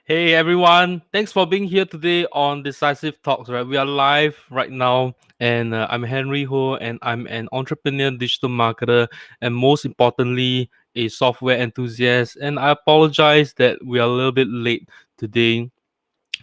Hey everyone, thanks for being here today on Decisive Talks. Right, we are live right now, and I'm Henry Ho, and I'm an entrepreneur, digital marketer, and most importantly, a software enthusiast. And I apologize that we are a little bit late today.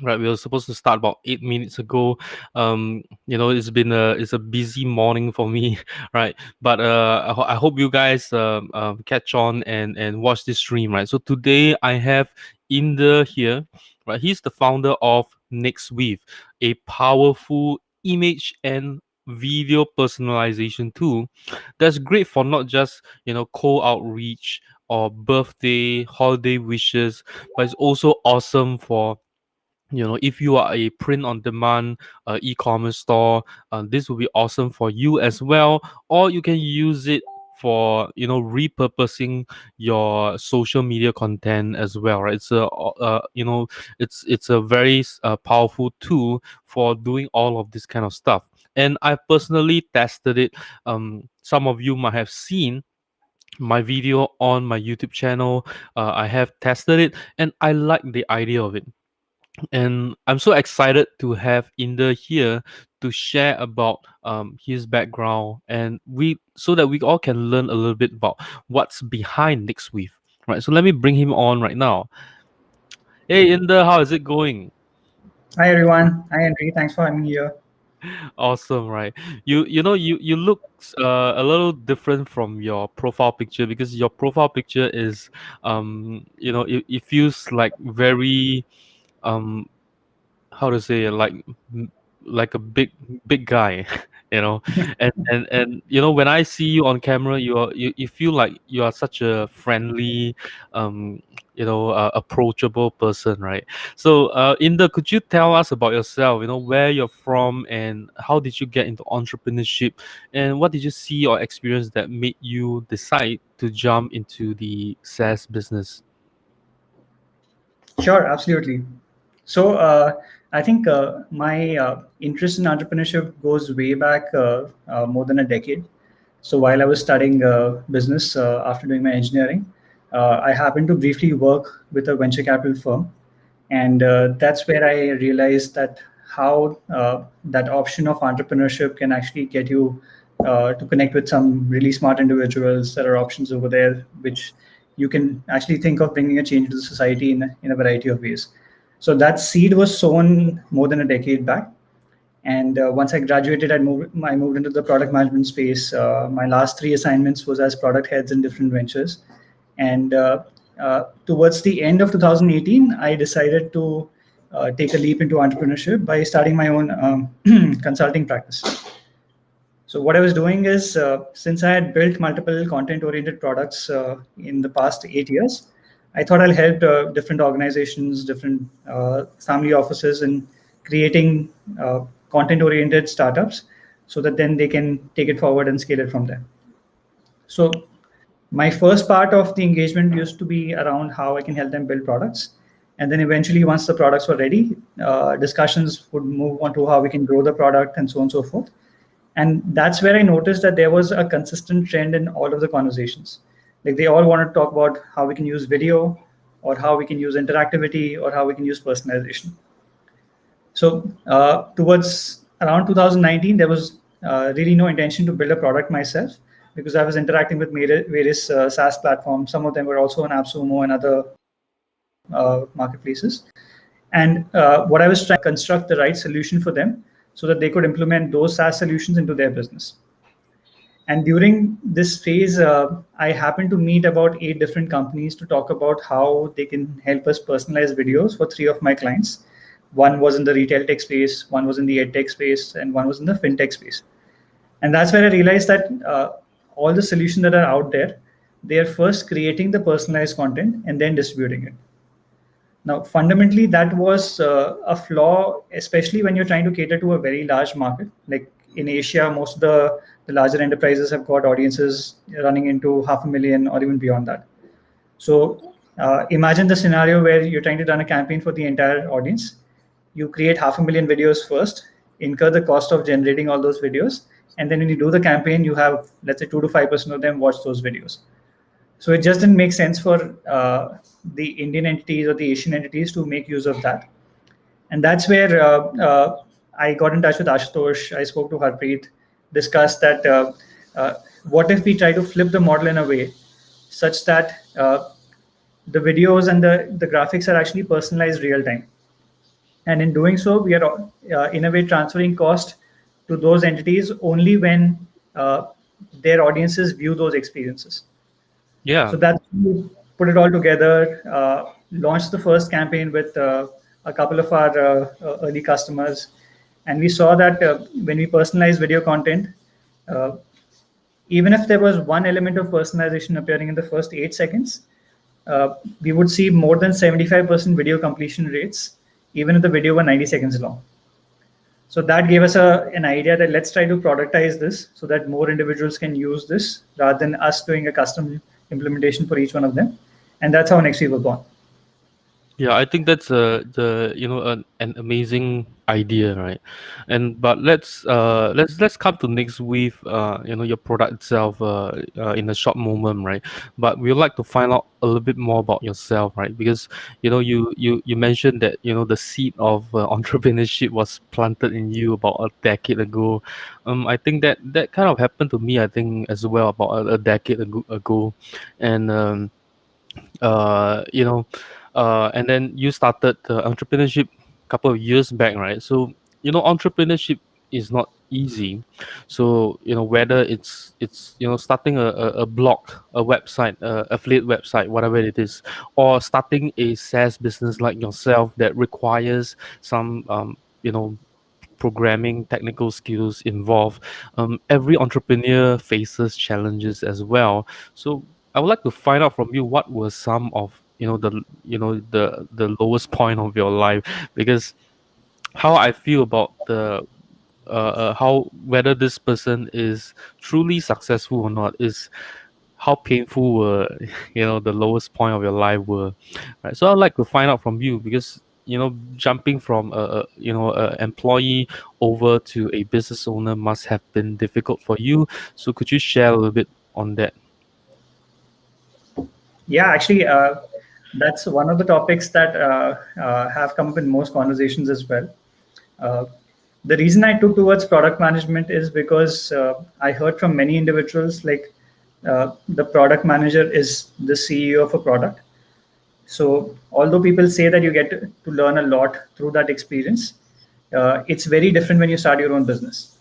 Right, we were supposed to start about 8 minutes ago. It's a busy morning for me, right? But I hope you guys catch on and watch this stream, right? So today I have Inder here, right? He's the founder of Nexweave, a powerful image and video personalization tool that's great for not just cold outreach or birthday holiday wishes, but it's also awesome for if you are a print on demand e-commerce store. This will be awesome for you as well, or you can use it for repurposing your social media content as well, right? It's a very powerful tool for doing all of this kind of stuff, and I personally tested it. Some of you might have seen my video on my YouTube channel. I have tested it and I like the idea of it, and I'm so excited to have Inder here to share about his background, and we so that we all can learn a little bit about what's behind Nexweave. Right. So let me bring him on right now. Hey Inder, how is it going? Hi everyone. Hi Henry. Thanks for having me here. Awesome, right? You look a little different from your profile picture, because your profile picture is it feels like very um how to say, like a big guy, you know. And when I see you on camera, you feel like you are such a friendly, um approachable person, right? So Inder, could you tell us about yourself, where you're from and how did you get into entrepreneurship, and what did you see or experience that made you decide to jump into the SaaS business? Sure, absolutely. So I think my interest in entrepreneurship goes way back more than a decade. So while I was studying business after doing my engineering, I happened to briefly work with a venture capital firm, and that's where I realized that how that option of entrepreneurship can actually get you to connect with some really smart individuals. There are options over there which you can actually think of bringing a change to the society in a variety of ways. So that seed was sown more than a decade back. And once I graduated, I moved into the product management space. My last three assignments was as product heads in different ventures. And towards the end of 2018, I decided to take a leap into entrepreneurship by starting my own consulting practice. So what I was doing is, since I had built multiple content-oriented products in the past 8 years, I thought I'll help different organizations, different family offices in creating content-oriented startups so that then they can take it forward and scale it from there. So my first part of the engagement used to be around how I can help them build products. And then eventually, once the products were ready, discussions would move on to how we can grow the product and so on and so forth. And that's where I noticed that there was a consistent trend in all of the conversations. Like they all wanted to talk about how we can use video, or how we can use interactivity, or how we can use personalization. So towards around 2019, there was really no intention to build a product myself, because I was interacting with various SaaS platforms. Some of them were also on AppSumo and other marketplaces. And what I was trying to construct the right solution for them so that they could implement those SaaS solutions into their business. And during this phase, I happened to meet about 8 different companies to talk about how they can help us personalize videos for 3 of my clients. One was in the retail tech space, one was in the ed tech space, and one was in the fintech space. And that's where I realized that all the solutions that are out there, they are first creating the personalized content and then distributing it. Now, fundamentally, that was a flaw, especially when you're trying to cater to a very large market. Like in Asia, most of the larger enterprises have got audiences running into 500,000 or even beyond that. So imagine the scenario where you're trying to run a campaign for the entire audience. You create 500,000 videos first, incur the cost of generating all those videos, and then when you do the campaign, you have, let's say, 2 to 5% of them watch those videos. So it just didn't make sense for the Indian entities or the Asian entities to make use of that. And that's where I got in touch with Ashutosh. I spoke to Harpreet, discussed that what if we try to flip the model in a way such that the videos and the graphics are actually personalized real time. And in doing so, we are in a way transferring cost to those entities only when their audiences view those experiences. Yeah. So that's we put it all together, launched the first campaign with a couple of our early customers, and we saw that when we personalize video content, uh, even if there was one element of personalization appearing in the first 8 seconds, we would see more than 75% video completion rates, even if the video were 90 seconds long. So that gave us an idea that let's try to productize this so that more individuals can use this rather than us doing a custom implementation for each one of them. And that's how Nexweave was born. Yeah, I think that's the an amazing idea, right? And but let's come to next with your product itself in a short moment, right? But we'd like to find out a little bit more about yourself, right? Because you mentioned that the seed of entrepreneurship was planted in you about a decade ago. I think that kind of happened to me, I think, as well, about a decade ago. And you know and then you started entrepreneurship a couple of years back, right? So entrepreneurship is not easy. So whether it's starting a blog, a website, affiliate website, whatever it is, or starting a SaaS business like yourself that requires some programming technical skills involved. Every entrepreneur faces challenges as well. So I would like to find out from you what were some of the lowest point of your life, because how I feel about the how whether this person is truly successful or not is how painful were the lowest point of your life were, right? So I'd like to find out from you, because jumping from a employee over to a business owner must have been difficult for you. So could you share a little bit on that? Yeah, actually, that's one of the topics that have come up in most conversations as well. Uh, the reason I took towards product management is because I heard from many individuals like the product manager is the CEO of a product. So although people say that you get to learn a lot through that experience, it's very different when you start your own business.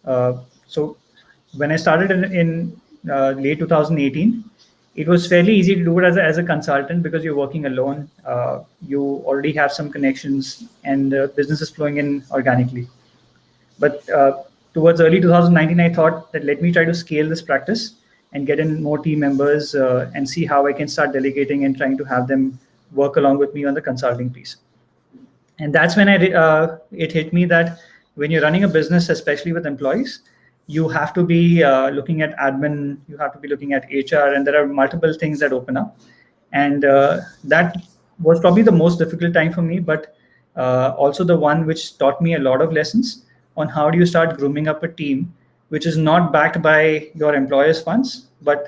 So when I started in late 2018, it was fairly easy to do it as a consultant because you're working alone. You already have some connections and the business is flowing in organically. But towards early 2019, I thought that let me try to scale this practice and get in more team members and see how I can start delegating and trying to have them work along with me on the consulting piece. And that's when it hit me that when you're running a business, especially with employees, you have to be looking at admin, you have to be looking at HR, and there are multiple things that open up. And that was probably the most difficult time for me, but also the one which taught me a lot of lessons on how do you start grooming up a team which is not backed by your employer's funds, but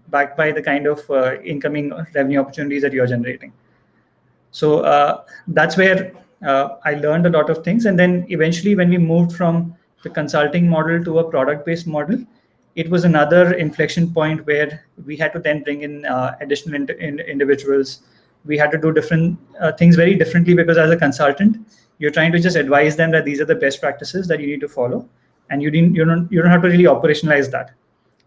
backed by the kind of incoming revenue opportunities that you're generating. So that's where I learned a lot of things. And then eventually, when we moved from the consulting model to a product based model, it was another inflection point where we had to then bring in additional individuals. We had to do different things very differently because as a consultant, you're trying to just advise them that these are the best practices that you need to follow, and you don't have to really operationalize that.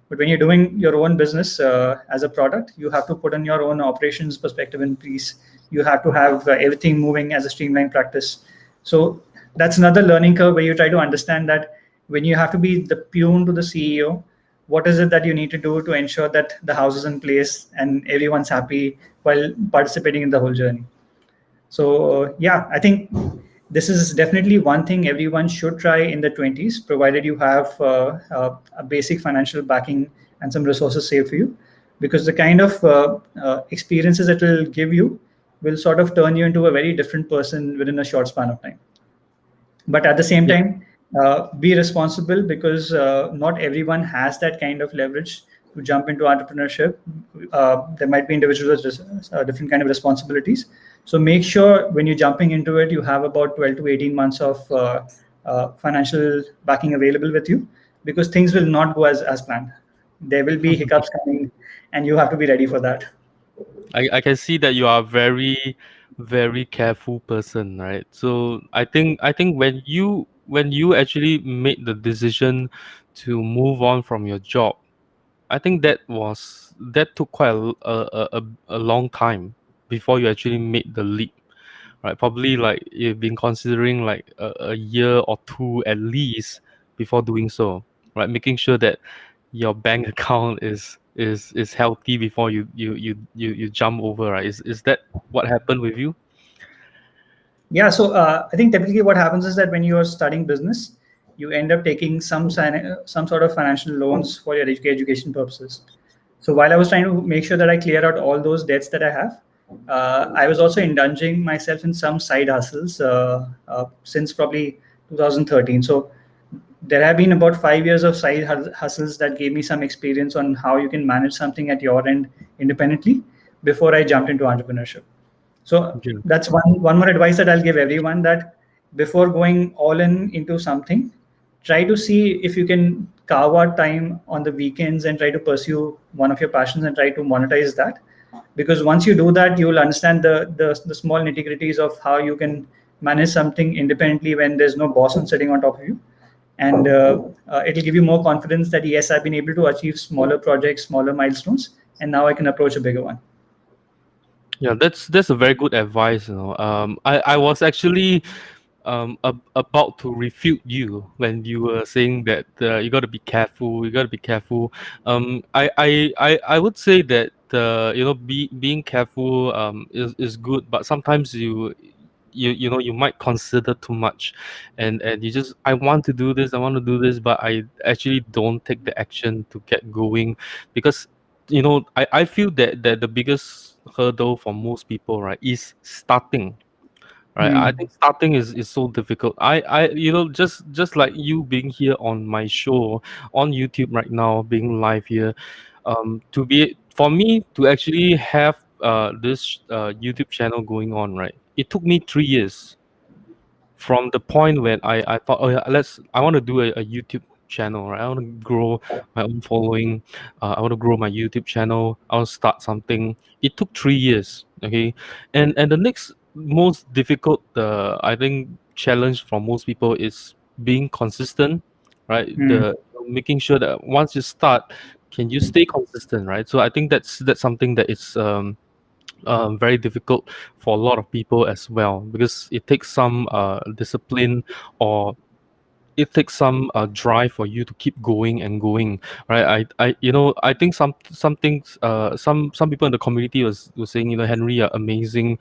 But when you're doing your own business as a product, you have to put in your own operations perspective in place. You have to have everything moving as a streamlined practice. So that's another learning curve where you try to understand that when you have to be the peon to the CEO, what is it that you need to do to ensure that the house is in place and everyone's happy while participating in the whole journey. So yeah, I think this is definitely one thing everyone should try in the 20s, provided you have a basic financial backing and some resources saved for you, because the kind of experiences it will give you will sort of turn you into a very different person within a short span of time. But at the same Yeah. time, be responsible because not everyone has that kind of leverage to jump into entrepreneurship, there might be individuals with different kind of responsibilities. So make sure when you're jumping into it, you have about 12 to 18 months of financial backing available with you, because things will not go as planned. There will be hiccups coming, and you have to be ready for that. I can see that you are a very, very careful person, right? So I think when you actually made the decision to move on from your job, I think that took quite a long time before you actually made the leap, right? Probably like you've been considering like a year or two at least before doing so, right? Making sure that your bank account is healthy before you jump over, right? Is that what happened with you? Yeah, so I think typically what happens is that when you are studying business, you end up taking some sort of financial loans for your education purposes. So while I was trying to make sure that I clear out all those debts that I have, I was also indulging myself in some side hustles since probably 2013. So there have been about 5 years of side hustles that gave me some experience on how you can manage something at your end independently before I jumped into entrepreneurship. So Yeah. that's one more advice that I'll give everyone, that before going all in into something, try to see if you can carve out time on the weekends and try to pursue one of your passions and try to monetize that. Because once you do that, you will understand the small nitty gritties of how you can manage something independently when there's no boss on sitting on top of you. And it'll give you more confidence that yes, I've been able to achieve smaller projects, smaller milestones, and now I can approach a bigger one. Yeah, that's a very good advice. I was actually about to refute you when you were saying that you got to be careful. You got to be careful. I would say that being careful is good, but sometimes you might consider too much, and you just I want to do this, I want to do this, but I actually don't take the action to get going because I feel that the biggest hurdle for most people, right, is starting, right? I Hmm. think starting is so difficult. Just like you being here on my show on YouTube right now, being live here, to be for me to actually have this YouTube channel going on, right? It took me 3 years from the point when I thought, oh yeah, I want to do a YouTube channel, right? I want to grow my own following. I want to grow my YouTube channel. I want to start something. It took 3 years. Okay, and the next most difficult, I think, challenge for most people is being consistent, right? Hmm. The making sure that once you start, can you stay consistent, right? So I think that's something that is very difficult for a lot of people as well because it takes some discipline or it takes some drive for you to keep going and going, right? I think some things some people in the community was saying, Henry, you're amazing.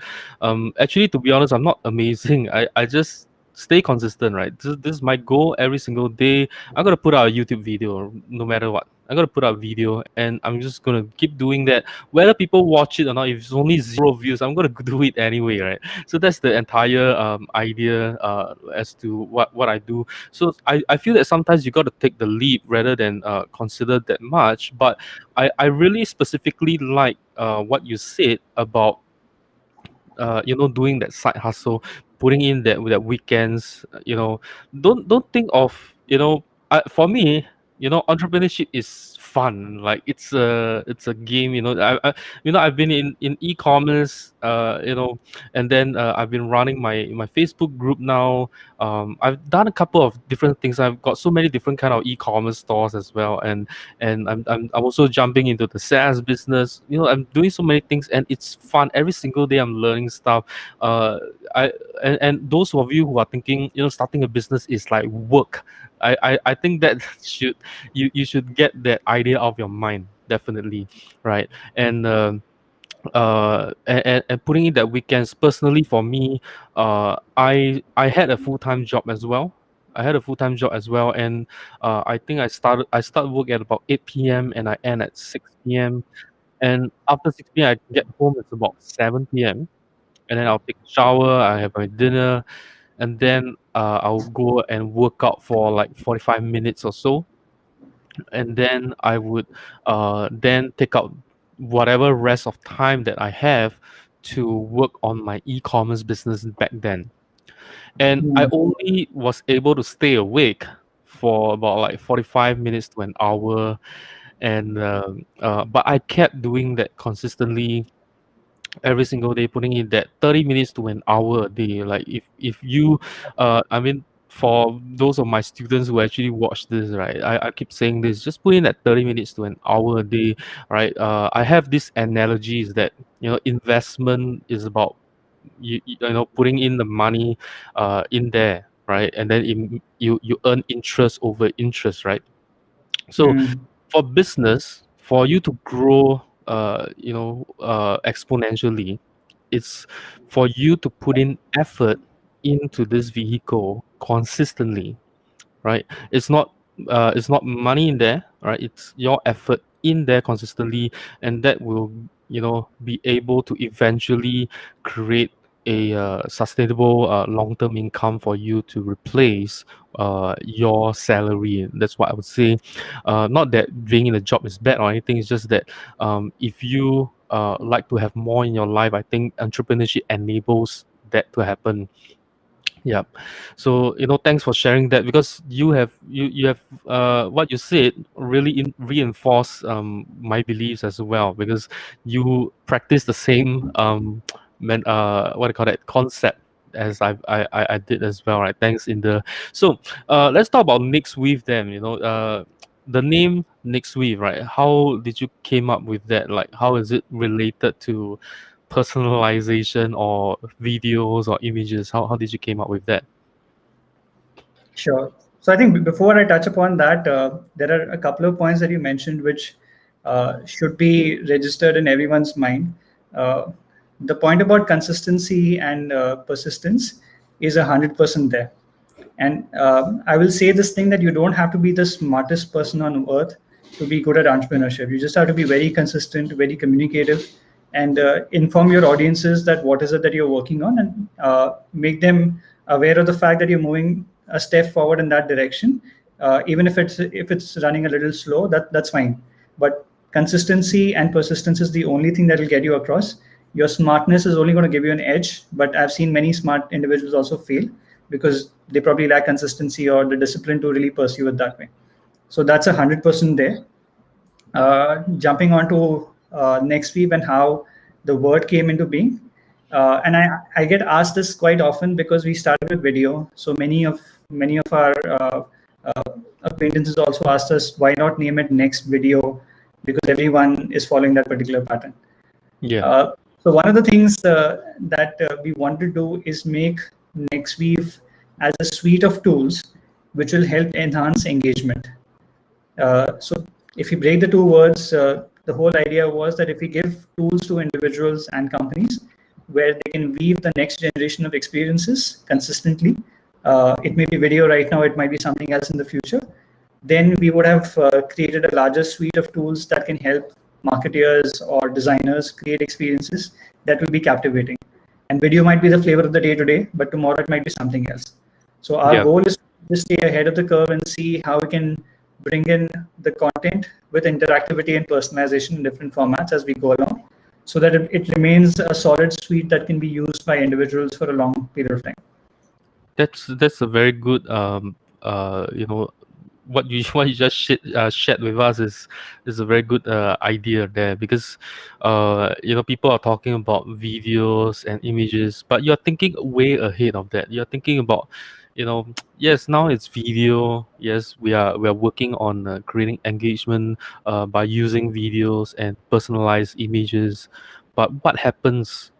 Actually, to be honest, I'm not amazing. I just stay consistent, right? This is my goal every single day. I'm gonna put out a YouTube video no matter what. I'm gonna put out a video and I'm just gonna keep doing that whether people watch it or not. If it's only 0 views, I'm gonna do it anyway, right? So that's the entire idea as to what I do. So I feel that sometimes you got to take the leap rather than consider that much. But I really specifically like what you said about doing that side hustle, putting in that weekends. Don't think of for me. Entrepreneurship is fun. Like it's a game. I've been in e-commerce. And then I've been running my Facebook group now. I've done a couple of different things. I've got so many different kind of e-commerce stores as well, and I'm also jumping into the SaaS business. I'm doing so many things, and it's fun. Every single day, I'm learning stuff. Uh, I and those of you who are thinking, starting a business is like work. I think that you should get that idea of your mind, definitely, right? And and putting in that weekends personally for me, I had a full-time job as well. And I think I start work at about 8 p.m. and I end at 6 p.m. And after 6 p.m. I get home, it's about 7 p.m. And then I'll take a shower, I have my dinner, and then I'll go and work out for like 45 minutes or so. and then I would then take out whatever rest of time that I have to work on my e-commerce business back then. And I Mm. only was able to stay awake for about like 45 minutes to an hour, and but I kept doing that consistently every single day, putting in that 30 minutes to an hour a day. Like if you I mean, for those of my students who actually watch this, right, I keep saying this, just put in that 30 minutes to an hour a day, right? I have this analogy is that, investment is about you know, putting in the money in there, right? And then you earn interest over interest, right? So Mm. for business, for you to grow exponentially, it's for you to put in effort into this vehicle consistently, right? It's not money in there, right? It's your effort in there consistently, and that will, be able to eventually create a sustainable long-term income for you to replace your salary. That's what I would say. Not that being in a job is bad or anything. It's just that if you like to have more in your life, I think entrepreneurship enables that to happen. Yeah. So, thanks for sharing that, because you have what you said really reinforce my beliefs as well, because you practice the same what do you call that concept as I did as well, right? Thanks in the so let's talk about Nexweave then. The name Nexweave, right? How did you came up with that? Like, how is it related to personalization or videos or images? How did you came up with that? Sure. So I think before I touch upon that, there are a couple of points that you mentioned which should be registered in everyone's mind. Uh, the point about consistency and persistence is 100% there. And I will say this thing that you don't have to be the smartest person on earth to be good at entrepreneurship. You just have to be very consistent, very communicative, and inform your audiences that what is it that you're working on, and make them aware of the fact that you're moving a step forward in that direction. Even if it's running a little slow, that's fine. But consistency and persistence is the only thing that will get you across. Your smartness is only going to give you an edge, but I've seen many smart individuals also fail because they probably lack consistency or the discipline to really pursue it that way. So that's 100% there. Jumping onto Nextweave and how the word came into being. And I get asked this quite often because we started with video. So many of our uh, acquaintances also asked us why not name it Next Video, because everyone is following that particular pattern. Yeah. Uh, so one of the things that we want to do is make Nexweave as a suite of tools which will help enhance engagement. So if you break the two words, the whole idea was that if we give tools to individuals and companies where they can weave the next generation of experiences consistently, it may be video right now, it might be something else in the future, then we would have created a larger suite of tools that can help marketeers or designers create experiences that will be captivating. And video might be the flavor of the day today, but tomorrow it might be something else. So our Yeah. goal is to stay ahead of the curve and see how we can bring in the content with interactivity and personalization in different formats as we go along, so that it remains a solid suite that can be used by individuals for a long period of time. That's a very good what you what you just shared with us is a very good idea there, because people are talking about videos and images, but you're thinking way ahead of that. You're thinking about, yes, now it's video. Yes, we are working on creating engagement by using videos and personalized images, but what happens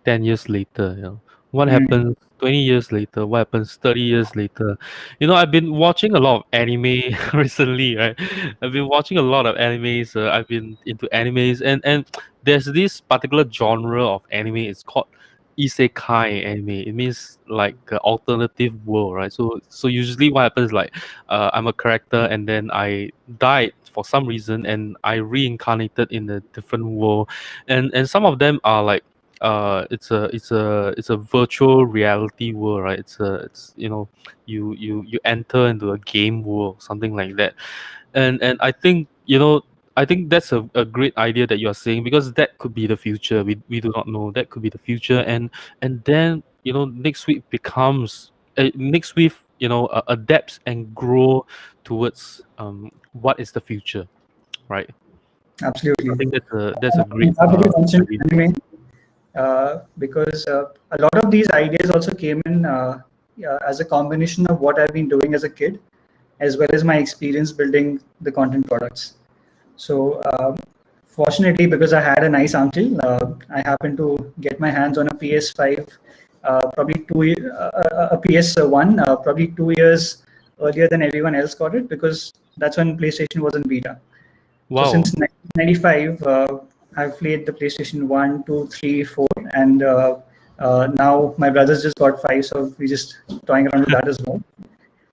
10 years later? What Mm. happens 20 years later? What happens 30 years later? I've been watching a lot of anime recently, right? I've been watching a lot of animes. I've been into animes, and there's this particular genre of anime. It's called isekai anime. It means like alternative world, right? So usually what happens, like, I'm a character and then I died for some reason and I reincarnated in a different world, and some of them are like it's a virtual reality world, right? It's you enter into a game world, something like that. And I think I think that's a great idea that you're saying, because that could be the future. We do not know, that could be the future. And then next week becomes next week adapts and grow towards what is the future, right? I Absolutely. think that's a I'm great glad that you mentioned idea. anime, because a lot of these ideas also came in as a combination of what I've been doing as a kid, as well as my experience building the content products. So, fortunately, because I had a nice uncle, I happened to get my hands on a PS5, probably a PS1, probably 2 years earlier than everyone else got it, because that's when PlayStation was in beta. So Wow. since 1995, I've played the PlayStation 1, 2, 3, 4, and now my brothers just got 5, so we just toying around with that as well.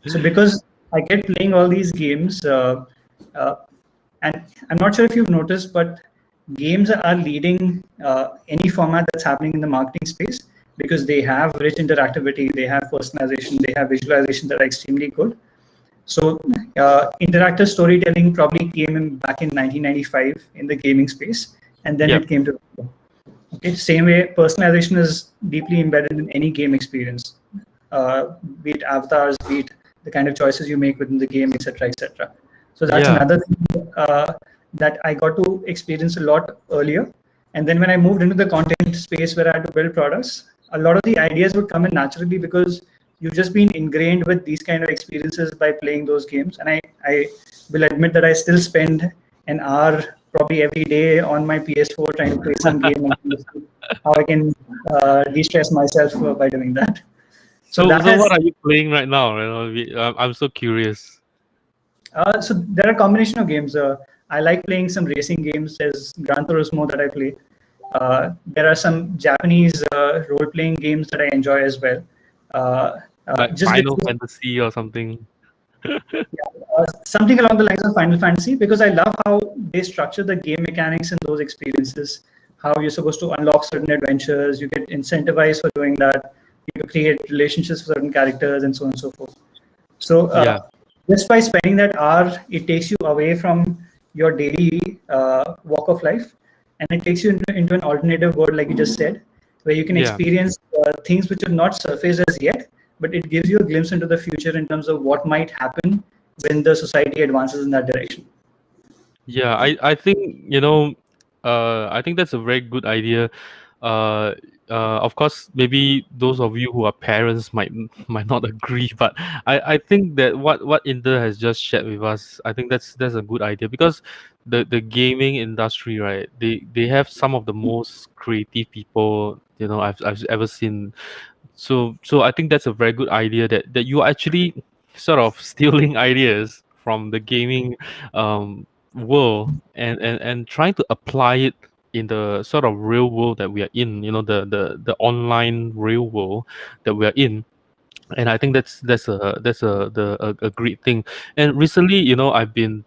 So because I get playing all these games, uh, and I'm not sure if you've noticed, but games are leading any format that's happening in the marketing space, because they have rich interactivity, they have personalization, they have visualization that are extremely good. So, interactive storytelling probably came in back in 1995 in the gaming space, and then Yep. it came to. Okay, same way, personalization is deeply embedded in any game experience, be it avatars, be it the kind of choices you make within the game, etc., etc. So that's Yeah. another thing that I got to experience a lot earlier. And then when I moved into the content space where I had to build products, a lot of the ideas would come in naturally, because you've just been ingrained with these kind of experiences by playing those games. And I will admit that I still spend an hour probably every day on my PS4 trying to play some game and see how I can de-stress myself by doing that. So that So what has are you playing right now? I'm so curious. so there are a combination of games. I like playing some racing games. There's Gran Turismo that I play. There are some Japanese role-playing games that I enjoy as well. Uh, Like just Final because Fantasy or something. something along the lines of Final Fantasy, because I love how they structure the game mechanics in those experiences. How you're supposed to unlock certain adventures, you get incentivized for doing that. You create relationships with certain characters, and so on and so forth. So Yeah. just by spending that hour, it takes you away from your daily walk of life, and it takes you into an alternative world, like you just said, where you can Yeah. experience things which have not surfaced as yet, but it gives you a glimpse into the future in terms of what might happen when the society advances in that direction. Yeah, I think I think that's a very good idea. Uh, of course, maybe those of you who are parents might not agree, but I think that what Inder has just shared with us, I think that's a good idea, because the gaming industry, right? They have some of the most creative people I've ever seen. So I think that's a very good idea, that you are actually sort of stealing ideas from the gaming world, and trying to apply it in the sort of real world that we are in, the online real world that we are in. And I think that's a great thing. And recently, I've been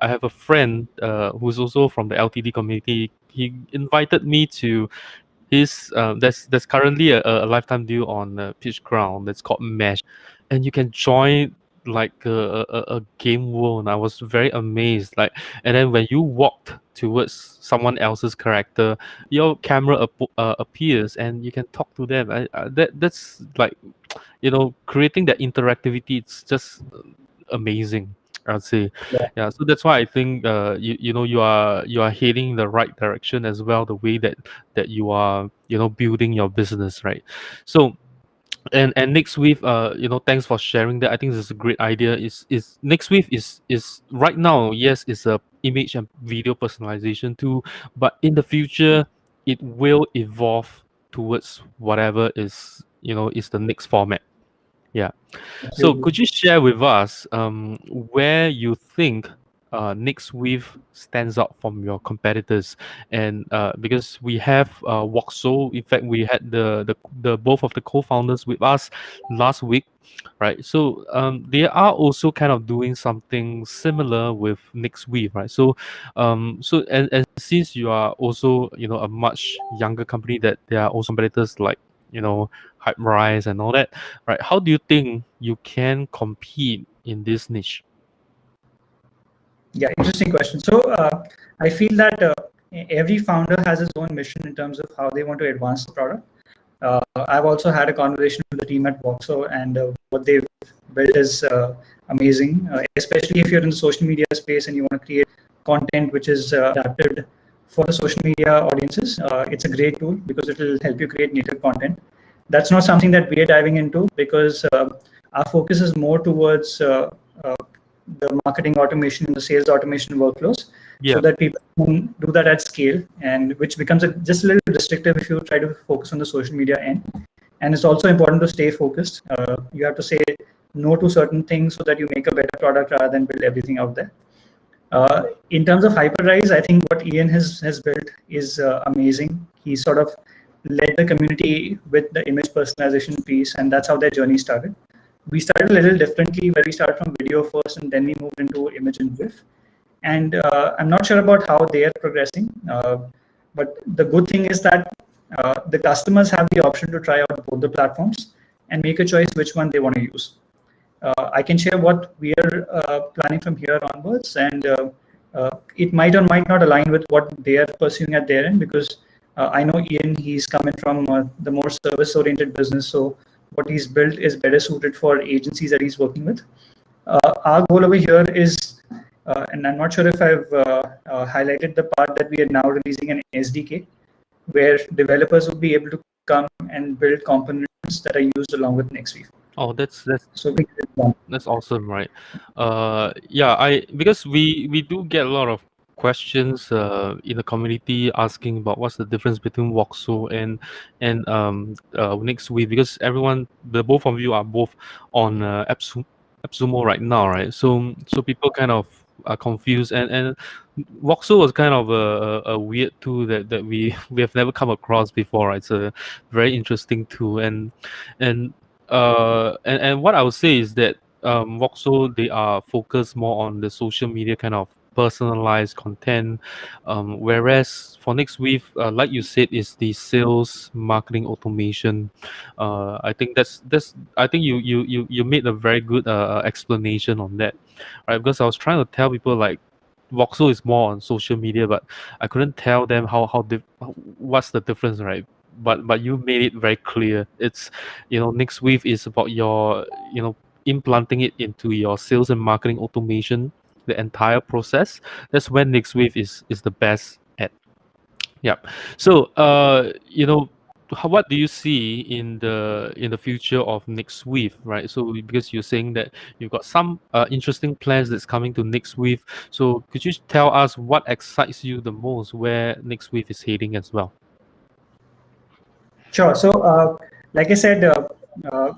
I have a friend who's also from the LTD community. He invited me to his there's currently a lifetime deal on Pitch Ground that's called Mesh, and you can join like a game world. And I was very amazed. Like, and then when you walked towards someone else's character, your camera appears and you can talk to them. That's like creating that interactivity. It's just amazing, I'd say. Yeah, Yeah, so that's why I think you are heading in the right direction as well, the way that you are building your business, right? So, and Nexweave, thanks for sharing that. I think this is a great idea. Is Nexweave is right now, yes, it's a image and video personalization tool, but in the future it will evolve towards whatever is the next format. Yeah. So absolutely. could you share with us where you think Nexweave stands out from your competitors? And because we have Voxel, in fact, we had the both of the co-founders with us last week, right? So they are also kind of doing something similar with Nexweave, right? So and since you are also, you know, a much younger company, that there are also competitors like, you know, Hyperise and all that, right? How do you think you can compete in this niche? Yeah, interesting question. So I feel that every founder has his own mission in terms of how they want to advance the product. I've also had a conversation with the team at Voxo, and what they've built is amazing, especially if you're in the social media space and you want to create content which is adapted for the social media audiences. It's a great tool because it will help you create native content. That's not something that we are diving into because our focus is more towards uh, the marketing automation and the sales automation workflows, so Yeah. that people can do that at scale, and which becomes just a little restrictive if you try to focus on the social media end. And it's also important to stay focused. You have to say no to certain things so that you make a better product rather than build everything out there. In terms of Hyperrise, I think what Ian has built is amazing. He sort of led the community with the image personalization piece, and that's how their journey started. We started a little differently, where we started from video first, and then we moved into image and GIF. And I'm not sure about how they are progressing, but the good thing is that the customers have the option to try out both the platforms and make a choice which one they want to use. I can share what we are planning from here onwards, and it might or might not align with what they are pursuing at their end, because I know Ian, he's coming from the more service-oriented business, so what he's built is better suited for agencies that he's working with. Our goal over here is, and I'm not sure if I've highlighted the part that we are now releasing an SDK, where developers will be able to come and build components that are used along with Nexweave. Oh, So we that's awesome, right? Yeah, I because we do get a lot of questions in the community asking about what's the difference between Voxel and Nextweave, because everyone, the both of you are both on AppSumo right now, right? So people kind of are confused, and Voxel was kind of a weird tool that we have never come across before, right? It's a very interesting tool, and what I would say is that Voxel, they are focused more on the social media kind of personalized content, whereas for Nextweave, like you said, is the sales marketing automation. I think that's I think you made a very good explanation on that, right? Because I was trying to tell people like Voxel is more on social media, but I couldn't tell them what's the difference, right? But you made it very clear. It's, you know, Nextweave is about your, you know, implanting it into your sales and marketing automation, the entire process. That's when Nextweave is the best at. Yeah. So you know, what do you see in the future of Nextweave, right? So because you're saying that you've got some interesting plans that's coming to Nextweave, so could you tell us what excites you the most, where Nextweave is heading as well? Sure. So, like I said, uh,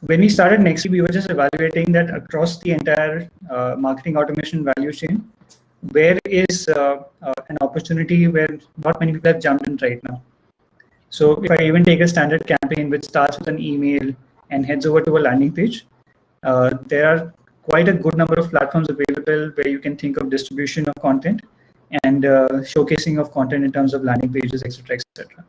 when we started Nexi, we were just evaluating that across the entire marketing automation value chain, where is an opportunity where not many people have jumped in right now. So if I even take a standard campaign which starts with an email and heads over to a landing page, there are quite a good number of platforms available where you can think of distribution of content and showcasing of content in terms of landing pages, etc., etc.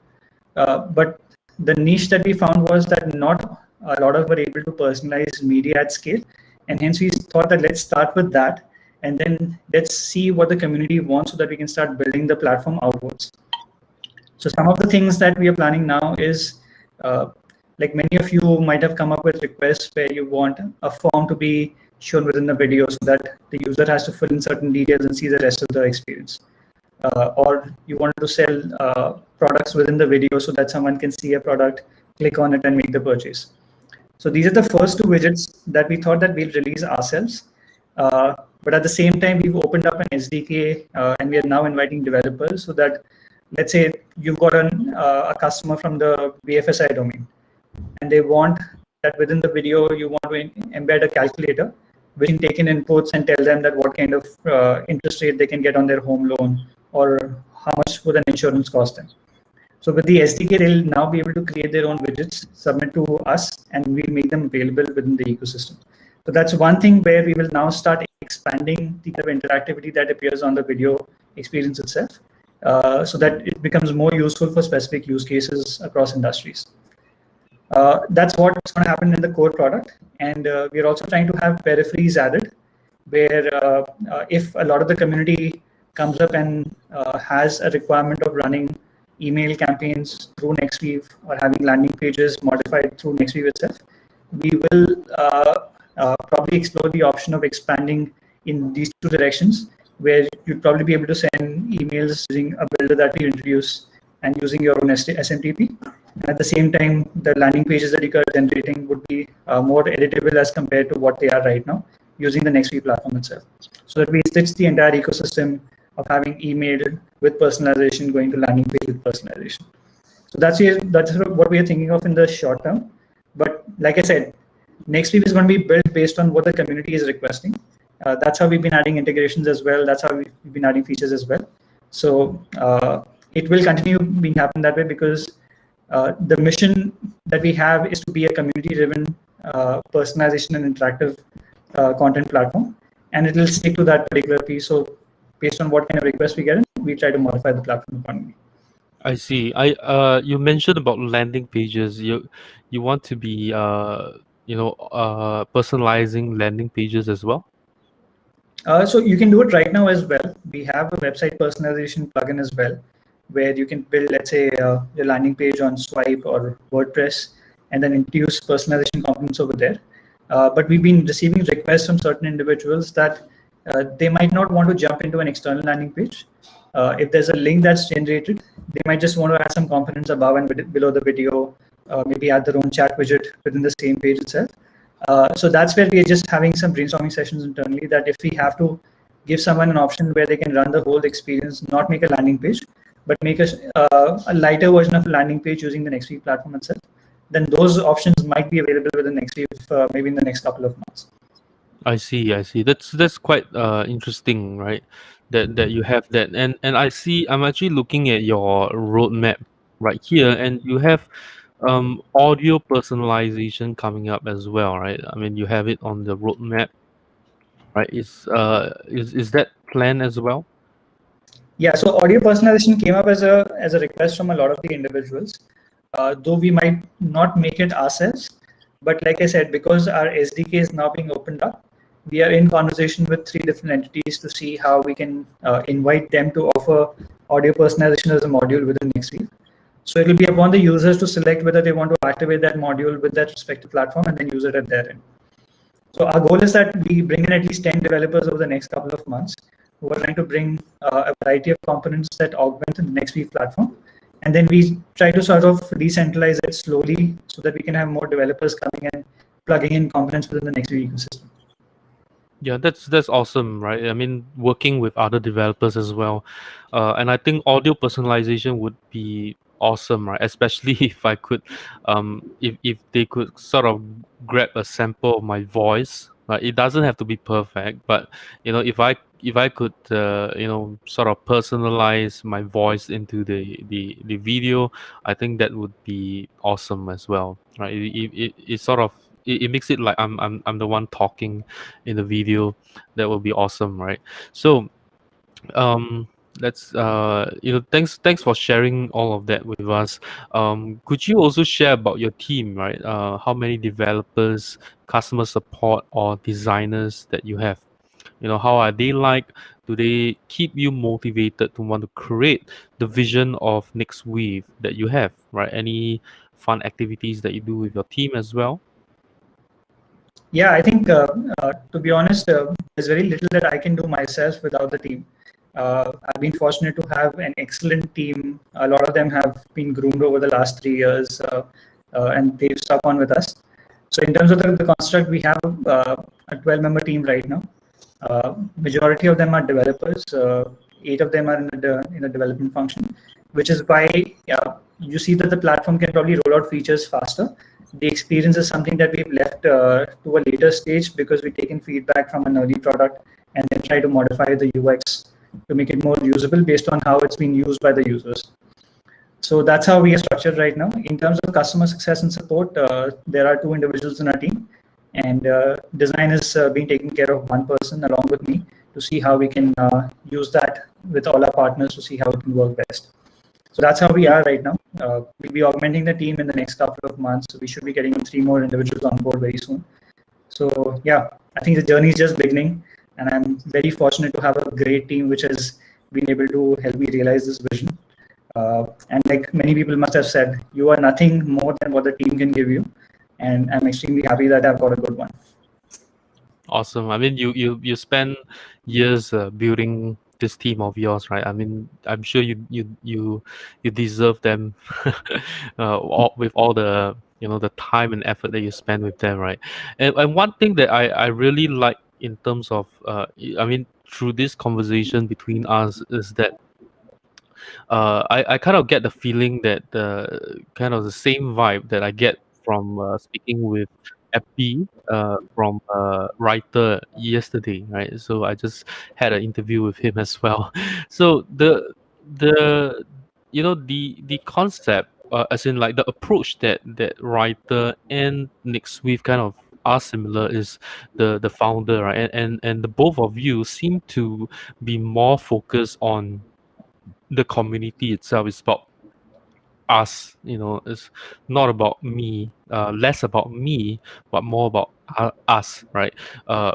But the niche that we found was that not a lot of were able to personalize media at scale, and hence we thought that let's start with that, and then let's see what the community wants so that we can start building the platform outwards. So some of the things that we are planning now is, like many of you might have come up with requests where you want a form to be shown within the video so that the user has to fill in certain details and see the rest of the experience. Or you want to sell products within the video so that someone can see a product, click on it, and make the purchase. So these are the first two widgets that we thought that we'll release ourselves. But at the same time, we've opened up an SDK, and we are now inviting developers so that, let's say you've got a customer from the BFSI domain, and they want that within the video you want to embed a calculator which can take in inputs and tell them that what kind of interest rate they can get on their home loan, or how much would an insurance cost them. So with the SDK, they'll now be able to create their own widgets, submit to us, and we'll make them available within the ecosystem. So that's one thing where we will now start expanding the type of interactivity that appears on the video experience itself, so that it becomes more useful for specific use cases across industries. That's what's going to happen in the core product. And we're also trying to have peripheries added, where if a lot of the community comes up and has a requirement of running email campaigns through Nexweave, or having landing pages modified through Nexweave itself, we will probably explore the option of expanding in these two directions, where you'd probably be able to send emails using a builder that we introduce and using your own SMTP. And at the same time, the landing pages that you are generating would be more editable as compared to what they are right now, using the Nexweave platform itself. So that we stitch the entire ecosystem of having email with personalization going to landing page with personalization. So that's what we are thinking of in the short term. But like I said, Nexweave is going to be built based on what the community is requesting. That's how we've been adding integrations as well. That's how we've been adding features as well. So it will continue being happen that way, because the mission that we have is to be a community-driven personalization and interactive content platform, and it will stick to that particular piece. So based on what kind of requests we get in, we try to modify the platform accordingly. I see. You mentioned about landing pages. You want to be personalizing landing pages as well. So you can do it right now as well. We have a website personalization plugin as well, where you can build, let's say, your landing page on Swipe or WordPress, and then introduce personalization components over there. But we've been receiving requests from certain individuals that they might not want to jump into an external landing page. If there's a link that's generated, they might just want to add some components above and below the video, maybe add their own chat widget within the same page itself. So that's where we're just having some brainstorming sessions internally, that if we have to give someone an option where they can run the whole experience, not make a landing page, but make a lighter version of a landing page using the Nexweave platform itself, then those options might be available within Nexweave maybe in the next couple of months. I see. That's quite interesting, right? That you have that, and I see. I'm actually looking at your roadmap right here, and you have audio personalization coming up as well, right? I mean, you have it on the roadmap, right? Is that plan as well? Yeah, so audio personalization came up as a request from a lot of the individuals, though we might not make it ourselves. But like I said, because our SDK is now being opened up, we are in conversation with 3 different entities to see how we can invite them to offer audio personalization as a module within Nexweave. So it will be upon the users to select whether they want to activate that module with that respective platform and then use it at their end. So our goal is that we bring in at least 10 developers over the next couple of months who are trying to bring a variety of components that augment the Nexweave platform. And then we try to sort of decentralize it slowly so that we can have more developers coming and plugging in components within the Nexweave ecosystem. Yeah, that's awesome, right? I mean, working with other developers as well, and I think audio personalization would be awesome, right? Especially if I could, if they could sort of grab a sample of my voice. It doesn't have to be perfect, but if I could, sort of personalize my voice into the video, I think that would be awesome as well, right? It sort of it makes it like I'm the one talking in the video. That would be awesome, right? So let's thanks for sharing all of that with us. Could you also share about your team, right? How many developers, customer support, or designers that you have? How are they like? Do they keep you motivated to want to create the vision of Nexweave that you have, right? Any fun activities that you do with your team as well? Yeah, I think to be honest, there's very little that I can do myself without the team. I've been fortunate to have an excellent team. A lot of them have been groomed over the last 3 years, and they've stuck on with us. So in terms of the construct, we have a 12-member team right now. Majority of them are developers. 8 of them are in the development function, which is why you see that the platform can probably roll out features faster, the experience is something that we've left to a later stage because we've taken feedback from an early product and then try to modify the UX to make it more usable based on how it's being used by the users. So that's how we are structured right now. In terms of customer success and support, there are two individuals in our team, and design is being taken care of one person along with me to see how we can use that with all our partners to see how it can work best. So that's how we are right now. We'll be augmenting the team in the next couple of months. So we should be getting 3 more individuals on board very soon. So yeah, I think the journey is just beginning, and I'm very fortunate to have a great team which has been able to help me realize this vision. And like many people must have said, you are nothing more than what the team can give you, and I'm extremely happy that I've got a good one. Awesome. I mean, you spend years building this team of yours, right? I mean, I'm sure you deserve them, with all the the time and effort that you spend with them, right? And one thing that I really like in terms of I mean, through this conversation between us is that I kind of get the feeling that the kind of the same vibe that I get from speaking with Epi, from writer yesterday, right? So I just had an interview with him as well. So the the concept, as in like the approach that writer and Nexweave kind of are similar is the founder, right? And the both of you seem to be more focused on the community itself. Is about us, it's not about me, less about me, but more about us, right? uh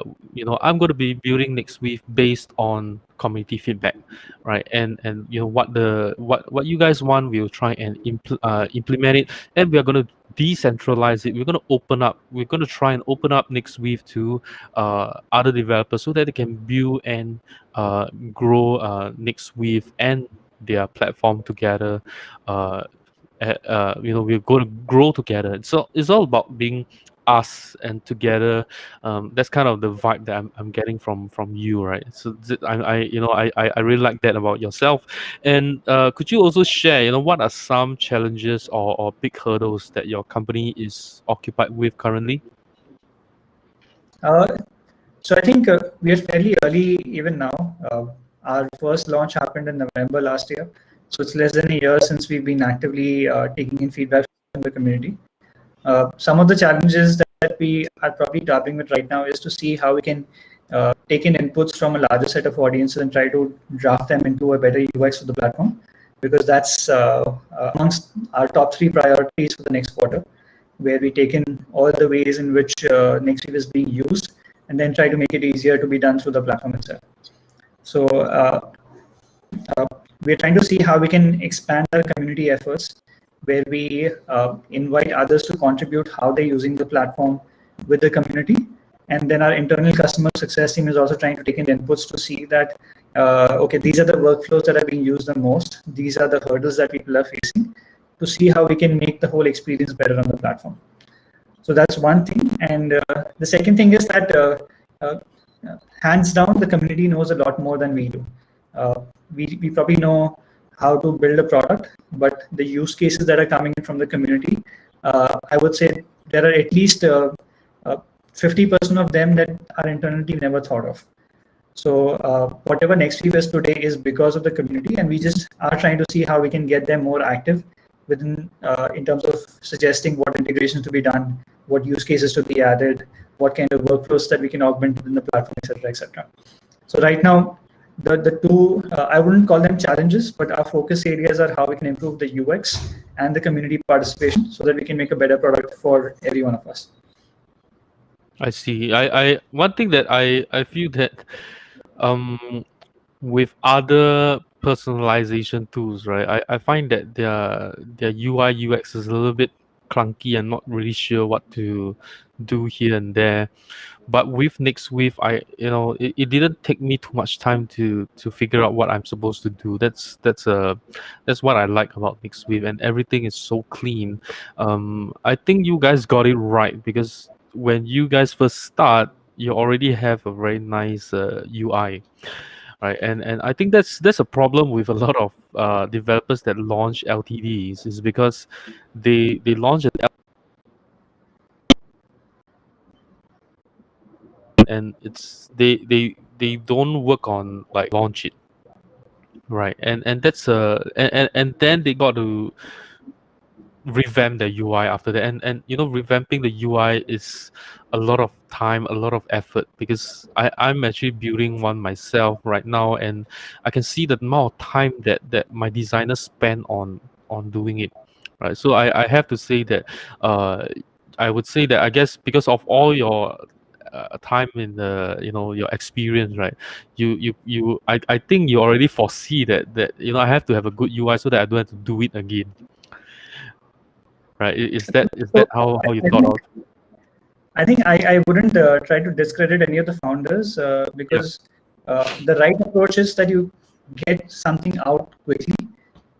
I'm going to be building Nexweave based on community feedback, right? And what you guys want, we'll try and implement it, and we are going to decentralize it. We're going to try and open up Nexweave to other developers so that they can build and grow Nexweave and their platform together. uh, we're going to grow together. So it's all about being us and together. That's kind of the vibe that I'm getting from you, right? So I really like that about yourself. And could you also share, what are some challenges or big hurdles that your company is occupied with currently? Uh, so I think we are fairly early even now. Our first launch happened in November last year, so it's less than a year since we've been actively taking in feedback from the community. Some of the challenges that we are probably grappling with right now is to see how we can take in inputs from a larger set of audiences and try to draft them into a better UX for the platform, because that's amongst our top 3 priorities for the next quarter, where we take in all the ways in which Nextweave is being used and then try to make it easier to be done through the platform itself. So uh, we're trying to see how we can expand our community efforts, where we invite others to contribute how they're using the platform with the community. And then our internal customer success team is also trying to take in inputs to see that, okay, these are the workflows that are being used the most. These are the hurdles that people are facing, to see how we can make the whole experience better on the platform. So that's one thing. And the second thing is that uh, hands down, the community knows a lot more than we do. We probably know how to build a product, but the use cases that are coming in from the community, I would say there are at least 50% of them that our internal team never thought of. So whatever Nextweave is today is because of the community, and we just are trying to see how we can get them more active within, in terms of suggesting what integrations to be done, what use cases to be added, what kind of workflows that we can augment within the platform, etc., etc. So right now, the two, I wouldn't call them challenges, but our focus areas are how we can improve the UX and the community participation so that we can make a better product for every one of us. I see. I one thing that I feel that um with other personalization tools, right? I find that their UI UX is a little bit clunky and not really sure what to do here and there. But with Nextweave, it didn't take me too much time to figure out what I'm supposed to do. That's what I like about Nextweave, and everything is so clean. I think you guys got it right, because when you guys first start, you already have a very nice UI, right? And I think that's a problem with a lot of developers that launch LTDs, is because they launch an and it's they don't work on like launch it, right? And that's and then they got to revamp the UI after that. And revamping the UI is a lot of time, a lot of effort, because I'm actually building one myself right now, and I can see the amount of time that my designers spend on doing it, right? So I have to say that uh I would say that, I guess, because of all your time in the your experience, right? I think you already foresee that I have to have a good UI so that I don't have to do it again, right? Is that So how you I thought think of? I think I wouldn't try to discredit any of the founders Yep. because the right approach is that you get something out quickly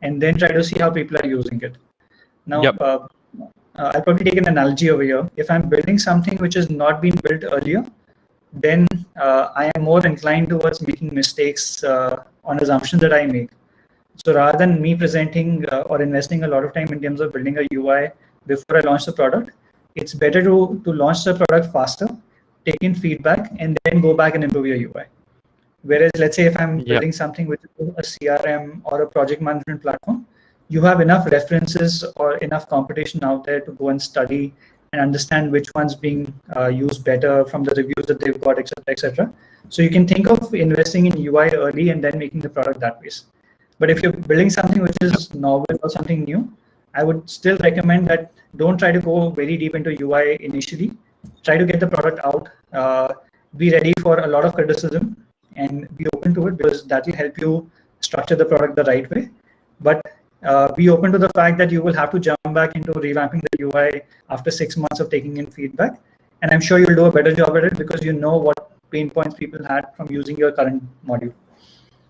and then try to see how people are using it. Now, Yep. I'll probably take an analogy over here. If I'm building something which has not been built earlier, then I am more inclined towards making mistakes on assumptions that I make. So rather than me presenting or investing a lot of time in terms of building a UI before I launch the product, it's better to launch the product faster, take in feedback, and then go back and improve your UI. Whereas, let's say if I'm Yep. building something with a CRM or a project management platform, you have enough references or enough competition out there to go and study and understand which one's being used better from the reviews that they've got, etc., etc. So you can think of investing in UI early and then making the product that way. But if you're building something which Yep. is novel or something new, I would still recommend that don't try to go very deep into UI initially. Try to get the product out. Be ready for a lot of criticism and be open to it, because that will help you structure the product the right way. But be open to the fact that you will have to jump back into revamping the UI after 6 months of taking in feedback. And I'm sure you'll do a better job at it because you know what pain points people had from using your current module.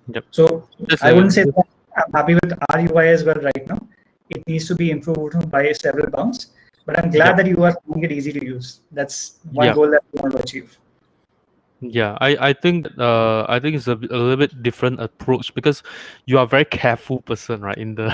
Yep. So That's I a wouldn't say that I'm happy with our UI as well right now. It needs to be improved by several bounds, but I'm glad Yep. that you are making it easy to use. That's one Yeah. goal that we want to achieve. Yeah, I think it's a little bit different approach, because you are a very careful person, right? In the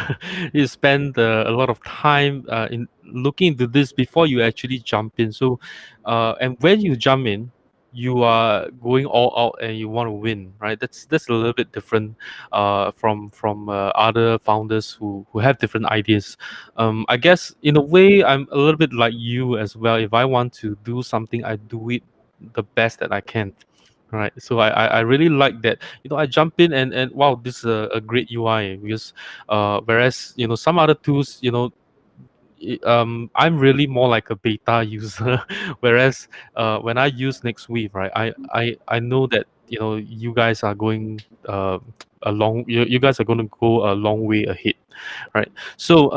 you spend a lot of time in looking into this before you actually jump in. So, and when you jump in, you are going all out and you want to win, right? That's a little bit different from other founders who have different ideas. I guess in a way I'm a little bit like you as well. If I want to do something, I do it the best that I can. Right. So I really like that. I jump in and wow, this is a great UI, because whereas some other tools, I'm really more like a beta user. Whereas when I use Nexweave, right, I know that you guys are going you guys are going to go a long way ahead, right? So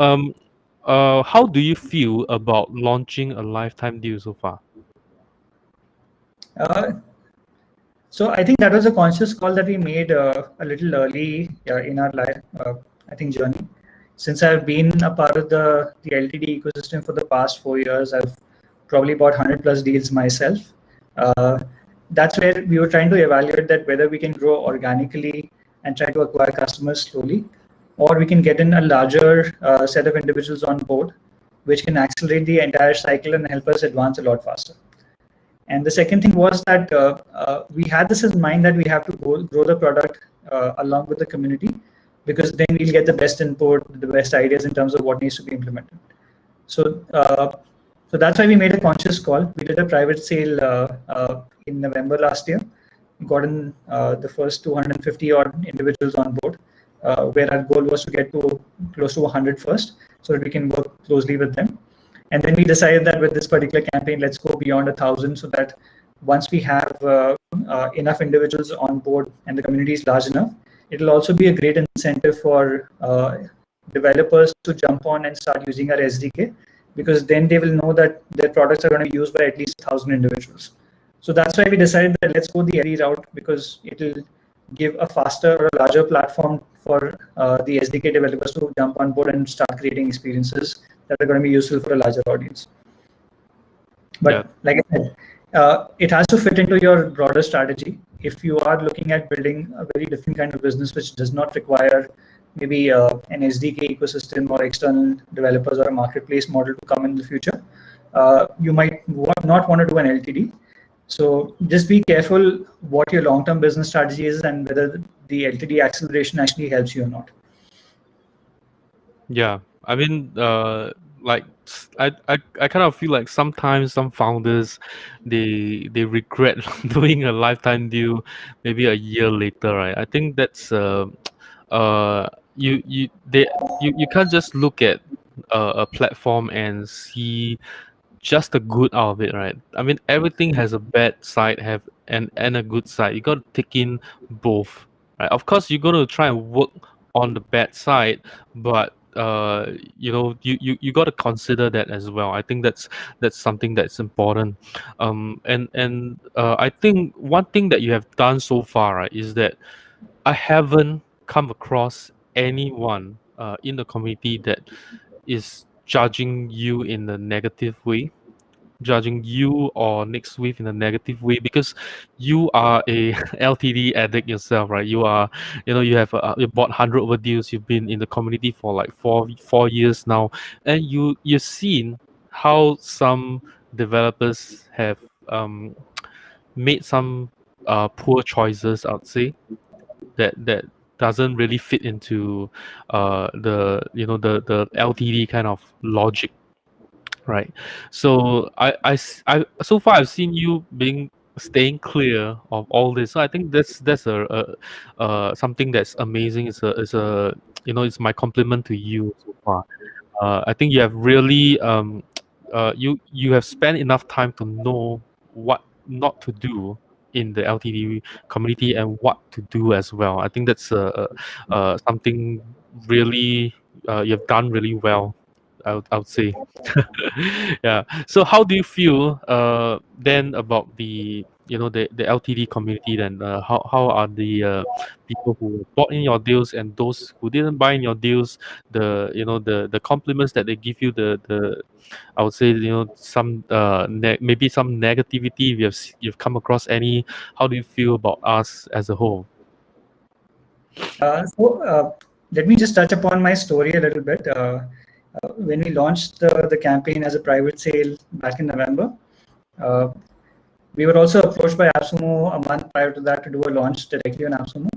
how do you feel about launching a lifetime deal so far? Uh, so I think that was a conscious call that we made a little early in our life, I think, journey. Since I've been a part of the LTD ecosystem for the past 4 years, I've probably bought 100 plus deals myself. Uh, that's where we were trying to evaluate that whether we can grow organically and try to acquire customers slowly, or we can get in a larger set of individuals on board, which can accelerate the entire cycle and help us advance a lot faster. And the second thing was that we had this in mind that we have to grow the product along with the community, because then we'll get the best input, the best ideas in terms of what needs to be implemented. So, so that's why we made a conscious call. We did a private sale in November last year. We got in the first 250 odd individuals on board, where our goal was to get to close to 100 first, so that we can work closely with them. And then we decided that with this particular campaign, let's go beyond 1,000, so that once we have enough individuals on board and the community is large enough, it'll also be a great incentive for developers to jump on and start using our SDK, because then they will know that their products are going to be used by at least 1,000 individuals. So that's why we decided that let's go the early route, because it'll give a faster or a larger platform for the SDK developers to jump on board and start creating experiences that are going to be useful for a larger audience. Yeah. But like I said, it has to fit into your broader strategy. If you are looking at building a very different kind of business, which does not require maybe an SDK ecosystem or external developers or a marketplace model to come in the future, you might not want to do an LTD. So just be careful what your long-term business strategy is and whether the LTD acceleration actually helps you or not. Yeah, I mean, like I kind of feel like sometimes some founders they regret doing a lifetime deal maybe a year later, right? I think that's you they you can't just look at a platform and see just the good out of it, right? I mean, everything has a bad side, have and a good side. You got to take in both, right? Of course, you're gonna try and work on the bad side, but you got to consider that as well. I think that's something that's important. I think one thing that you have done so far, right, is that I haven't come across anyone in the community that is judging you in a negative way, judging you or Nexweave in a negative way, because you are a LTD addict yourself, right? You are, you have you bought 100 over deals. You've been in the community for like four years now, and you've seen how some developers have made some poor choices, I'd say, that doesn't really fit into the the LTD kind of logic, right? So so far I've seen you being staying clear of all this. So I think that's something that's amazing. It's a it's my compliment to you so far. I think you have really you have spent enough time to know what not to do in the LTD community and what to do as well. I think that's something really you've done really well. I would say. Yeah. So how do you feel then about the LTD community then? How are the people who bought in your deals and those who didn't buy in your deals, the compliments that they give you, the I would say, some maybe some negativity, if you've come across any. How do you feel about us as a whole? So let me just touch upon my story a little bit. When we launched the campaign as a private sale back in November, uh, we were also approached by AppSumo a month prior to that to do a launch directly on AppSumo.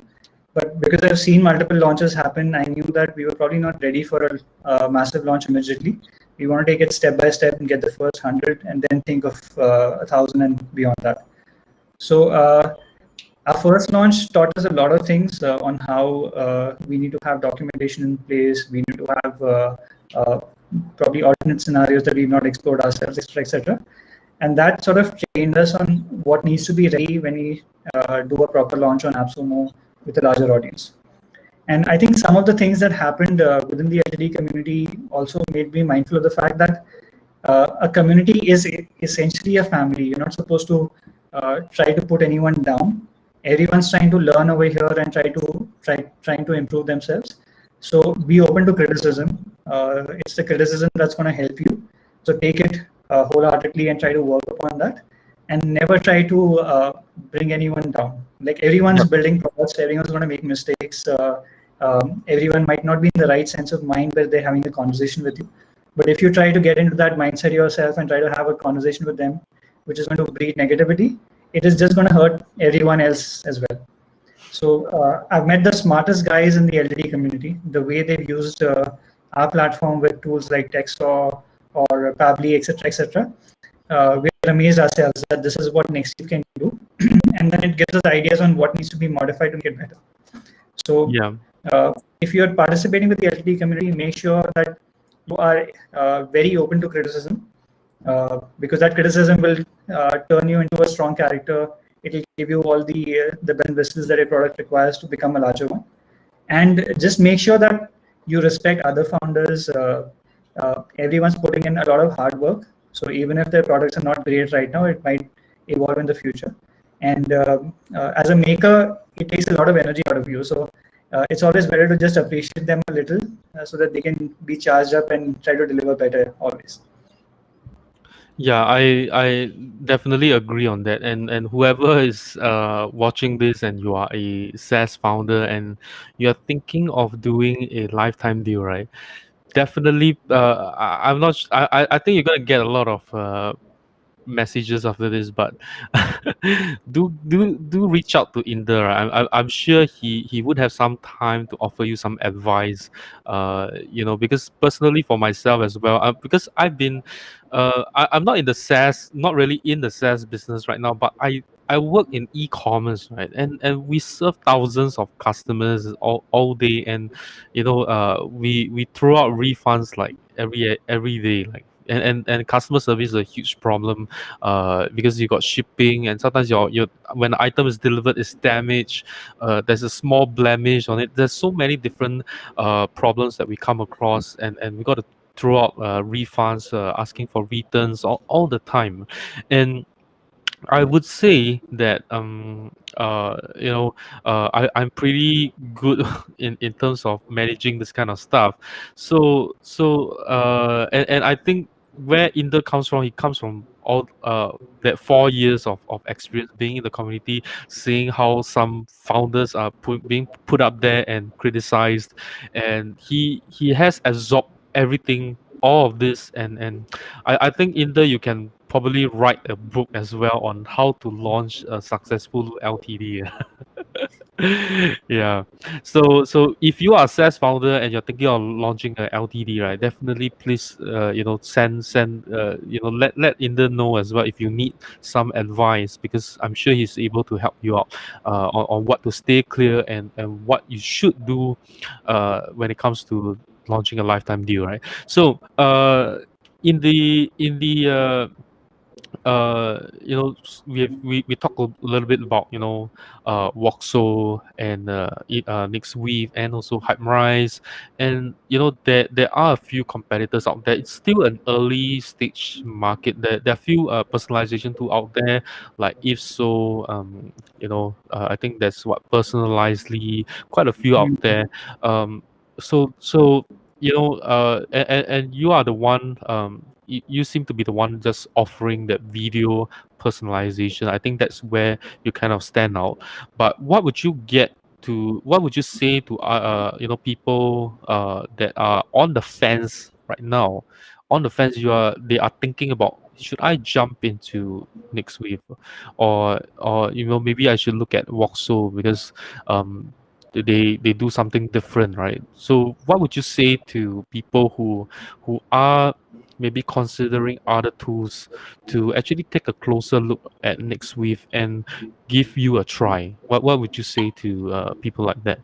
But because I've seen multiple launches happen, I knew that we were probably not ready for a massive launch immediately. We want to take it step by step and get the first 100 and then think of 1,000 and beyond that. So our first launch taught us a lot of things on how we need to have documentation in place. We need to have uh, probably alternate scenarios that we've not explored ourselves, etc., etc. And that sort of trained us on what needs to be ready when we do a proper launch on AppSumo with a larger audience. And I think some of the things that happened within the LTD community also made me mindful of the fact that a community is essentially a family. You're not supposed to try to put anyone down. Everyone's trying to learn over here and trying to improve themselves. So be open to criticism. It's the criticism that's going to help you. So take it wholeheartedly and try to work upon that, and never try to bring anyone down. Like everyone's Yep. building products, everyone's going to make mistakes. Everyone might not be in the right sense of mind where they're having a conversation with you. But if you try to get into that mindset yourself and try to have a conversation with them, which is going to breed negativity, it is just going to hurt everyone else as well. So I've met the smartest guys in the LTD community. The way they've used our platform with tools like Textsaw or Pabbly, etc., etc. We're amazed ourselves that this is what Nexweave can do, and then it gives us ideas on what needs to be modified to make it better. So Yeah. if you're participating with the LTD community, make sure that you are very open to criticism, because that criticism will turn you into a strong character. It will give you all the bells and whistles that a product requires to become a larger one. And just make sure that you respect other founders. Everyone's putting in a lot of hard work. So even if their products are not great right now, it might evolve in the future. And as a maker, it takes a lot of energy out of you. So it's always better to just appreciate them a little so that they can be charged up and try to deliver better always. Yeah, I definitely agree on that. And whoever is watching this and you are a SaaS founder and you're thinking of doing a lifetime deal, right? Definitely, I'm not. I think you're gonna get a lot of messages after this, but do reach out to Inder. I'm sure he would have some time to offer you some advice. Because personally for myself as well, because I've been, I'm not in the SaaS, not really in the SaaS business right now, but I work in e-commerce, right? And we serve thousands of customers all day, and we throw out refunds like every day, like, and customer service is a huge problem, because you got shipping, and sometimes your when the item is delivered is damaged, there's a small blemish on it. There's so many different problems that we come across, and we got to throw out refunds, asking for returns all the time. And I would say that I'm pretty good in terms of managing this kind of stuff. And I think where Inder comes from, he comes from all that 4 years of experience being in the community, seeing how some founders are being put up there and criticized, and he has absorbed everything, all of this. And I think Inder, you can probably write a book as well on how to launch a successful LTD. Yeah. So if you are a SaaS founder and you're thinking of launching a LTD, right? Definitely, please, send, let Inder know as well if you need some advice, because I'm sure he's able to help you out on what to stay clear, and what you should do when it comes to launching a lifetime deal, right? So we talk a little bit about Voxel and Nexweave, and also Hyperice, and there are a few competitors out there. It's still an early stage market. There are few personalization tool out there, like if so, I think that's what Personalizely, quite a few out there. So and you are the one, you seem to be the one just offering that video personalization. I think that's where you kind of stand out. But what would you say to people that are on the fence right now? On the fence, they are thinking about, should I jump into Nextwave, or maybe I should look at Voxel, because they do something different, right? So what would you say to people who are maybe considering other tools, to actually take a closer look at Nextweave and give you a try? What would you say to people like that?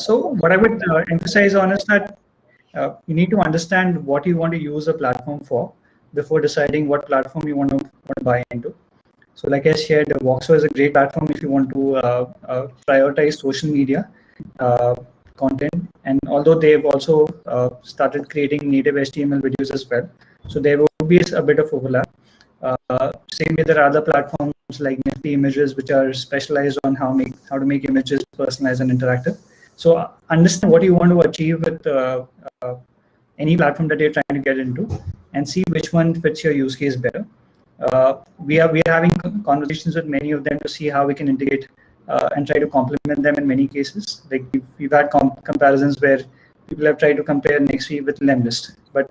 So what I would emphasize on is that you need to understand what you want to use a platform for before deciding what platform you want to buy into. So like I shared, Voxo is a great platform if you want to prioritize social media uh, content. And although they've also started creating native HTML videos as well, so there will be a bit of overlap. Same way, there are other platforms like Nifty Images, which are specialized on how to make images personalized and interactive. So understand what you want to achieve with uh, any platform that you're trying to get into, and see which one fits your use case better. We are having conversations with many of them to see how we can integrate and try to complement them in many cases. Like we've had comparisons where people have tried to compare Nextweave with Lemlist, but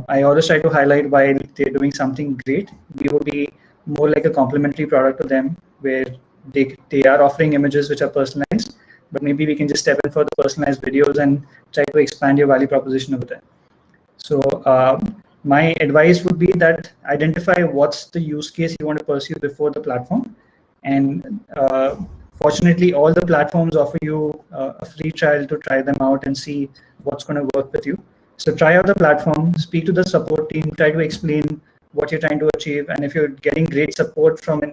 I always try to highlight why they're doing something great. We would be more like a complementary product to them, where they are offering images which are personalized, but maybe we can just step in for the personalized videos and try to expand your value proposition over there. So my advice would be that identify what's the use case you want to pursue before the platform. And fortunately, all the platforms offer you a free trial to try them out and see what's going to work with you. So try out the platform, speak to the support team, try to explain what you're trying to achieve. And if you're getting great support from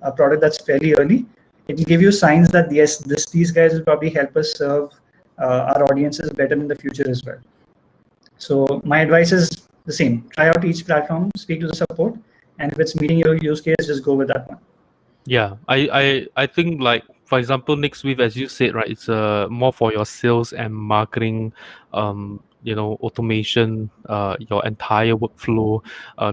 a product that's fairly early, it will give you signs that yes, these guys will probably help us serve our audiences better in the future as well. So my advice is the same. Try out each platform, speak to the support, and if it's meeting your use case, just go with that one. Yeah, I think, like, for example, Nextweave, as you said, right, it's more for your sales and marketing, automation, your entire workflow.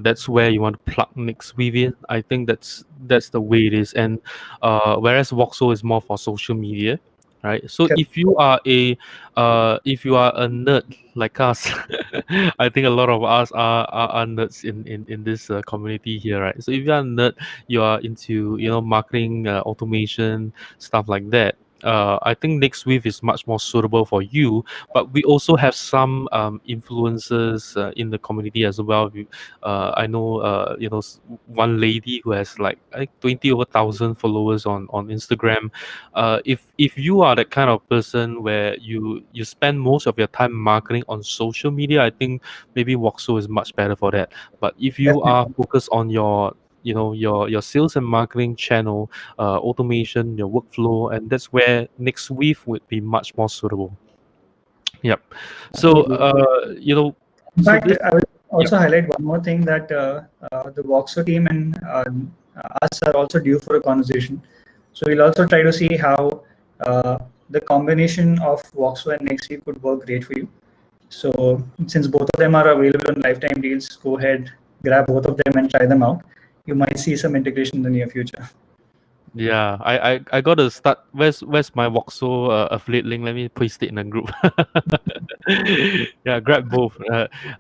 That's where you want to plug Nextweave in. I think that's the way it is. And whereas Voxel is more for social media. right? So Correct. if you are a nerd like us, I think a lot of us are nerds in this community here, right? So if you are a nerd, you are into, you know, marketing, automation, stuff like that. I think Nexweave is much more suitable for you, but we also have some influencers in the community as well. I know, you know, one lady who has like, I think, 20 over thousand followers on Instagram. If you are that kind of person where you spend most of your time marketing on social media, I think maybe Voxo is much better for that. But if you are Definitely. focused on your, you know, your sales and marketing channel, automation, your workflow, and that's where Nextweave would be much more suitable. Yep. So Absolutely. you know, In so fact, this. I will Yep. also highlight one more thing that the Voxo team and us are also due for a conversation. So we'll also try to see how uh, the combination of Voxo and Nexi could work great for you. So since both of them are available on lifetime deals, go ahead, grab both of them and try them out. You might see some integration in the near future. Yeah, I gotta start. Where's my Voxo affiliate link? Let me paste it in the group. Yeah, grab both.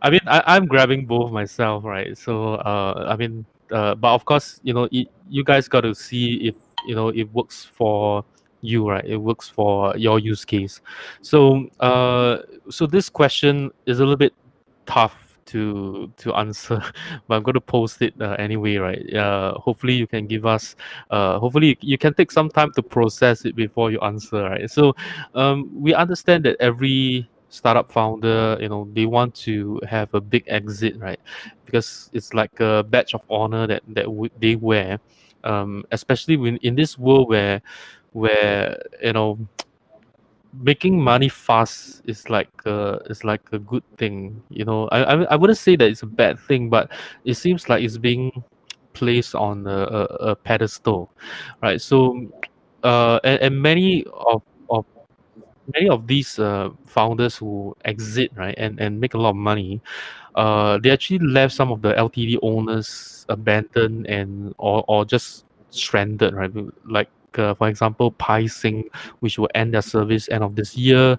I mean, I'm grabbing both myself, right? So I mean, but of course, you know, you guys got to see if, you know, it works for you, right? It works for your use case. So so this question is a little bit tough to answer, but I'm going to post it anyway, right? Hopefully you can give us, hopefully you can take some time to process it before you answer, right? So we understand that every startup founder, you know, they want to have a big exit, right? Because it's like a badge of honor they wear, especially when in this world where you know, making money fast is like a good thing, you know. I wouldn't say that it's a bad thing, but it seems like it's being placed on a pedestal, right? So and of many of these founders who exit, right, and make a lot of money, they actually left some of the LTD owners abandoned and or just stranded, right? Like for example, Pai Sing, which will end their service end of this year.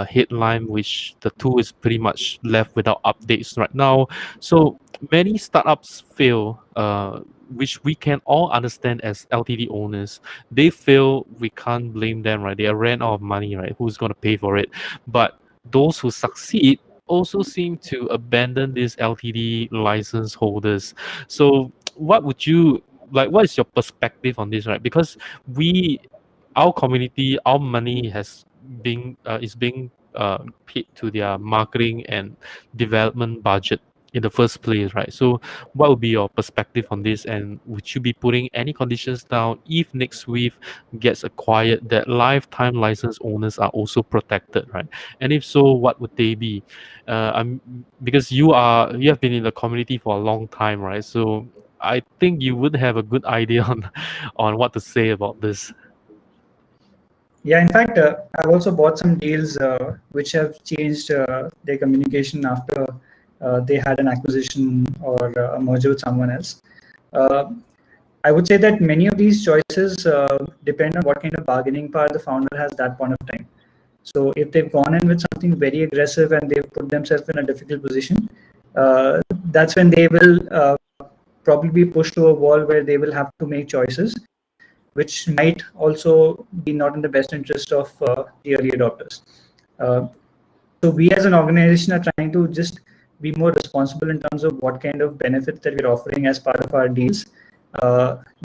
Headline, which the tool is pretty much left without updates right now. So many startups fail, which we can all understand as LTD owners. They fail, we can't blame them, right? They ran out of money, right? Who's going to pay for it? But those who succeed also seem to abandon these LTD license holders. So, what would you like? What is your perspective on this, right? Because we, our community, our money has been is being paid to their marketing and development budget in the first place, right? So, what would be your perspective on this? And would you be putting any conditions down if Nextweave gets acquired that lifetime license owners are also protected, right? And if so, what would they be? I'm because you have been in the community for a long time, right? So I think you would have a good idea on what to say about this. Yeah, in fact, I've also bought some deals which have changed their communication after they had an acquisition or a merger with someone else. Uh, I would say that many of these choices depend on what kind of bargaining power the founder has that point of time. So if they've gone in with something very aggressive and they've put themselves in a difficult position, that's when they will probably be pushed to a wall where they will have to make choices which might also be not in the best interest of the early adopters. Uh, so we as an organization are trying to just be more responsible in terms of what kind of benefits that we're offering as part of our deals.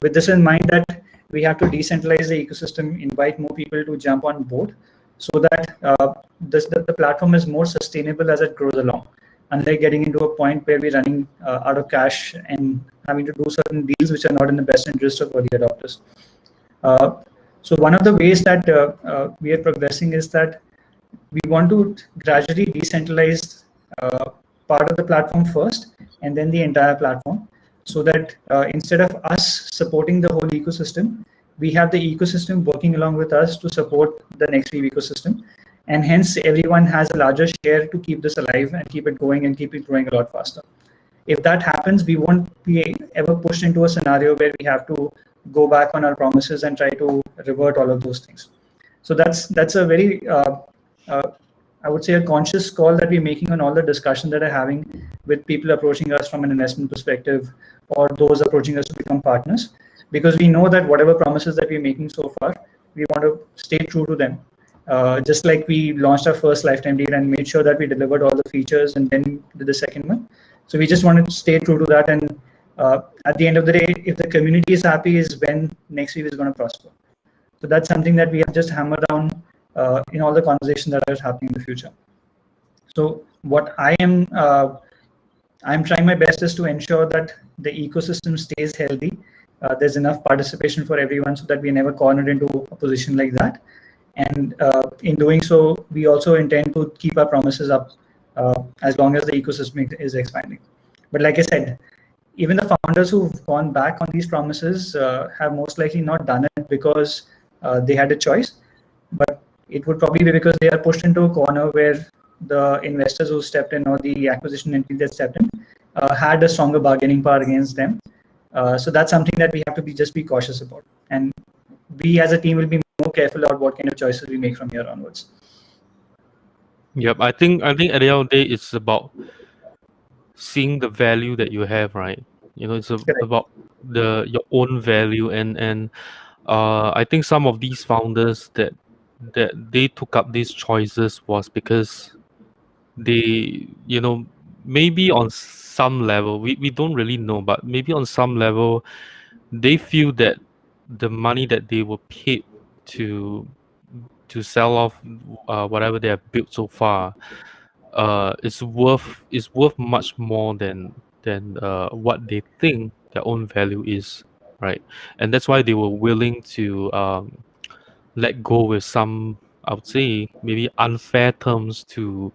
With this in mind that we have to decentralize the ecosystem, invite more people to jump on board so that the platform is more sustainable as it grows along. Unlike getting into a point where we're running out of cash and having to do certain deals which are not in the best interest of early adopters. Uh, so one of the ways that we are progressing is that we want to gradually decentralize part of the platform first and then the entire platform so that instead of us supporting the whole ecosystem, we have the ecosystem working along with us to support the Nexweave ecosystem. And hence everyone has a larger share to keep this alive and keep it going and keep it growing a lot faster. If that happens, we won't be ever pushed into a scenario where we have to go back on our promises and try to revert all of those things. So that's a very I would say a conscious call that we're making on all the discussion that are having with people approaching us from an investment perspective, or those approaching us to become partners, because we know that whatever promises that we're making so far, we want to stay true to them. Just like we launched our first lifetime deal and made sure that we delivered all the features and then did the second one. So we just wanted to stay true to that. And at the end of the day, if the community is happy, is when Nexweave is going to prosper. So that's something that we have just hammered down in all the conversations that are happening in the future. So what I'm trying my best is to ensure that the ecosystem stays healthy. There's enough participation for everyone so that we never cornered into a position like that. And in doing so, we also intend to keep our promises up as long as the ecosystem is expanding. But like I said, even the founders who've gone back on these promises have most likely not done it because they had a choice, but it would probably be because they are pushed into a corner where the investors who stepped in or the acquisition entity that stepped in had a stronger bargaining power against them. So that's something that we have to be cautious about. And we as a team will be more careful about what kind of choices we make from here onwards. Yep, I think at the end of the day, it's about seeing the value that you have, right? It's about your own value, and I think some of these founders that they took up these choices was because they, maybe on some level, we don't really know, but maybe on some level they feel that the money that they were paid to sell off whatever they have built so far is worth much more than what they think their own value is, right? And that's why they were willing to let go with some, I would say, maybe unfair terms to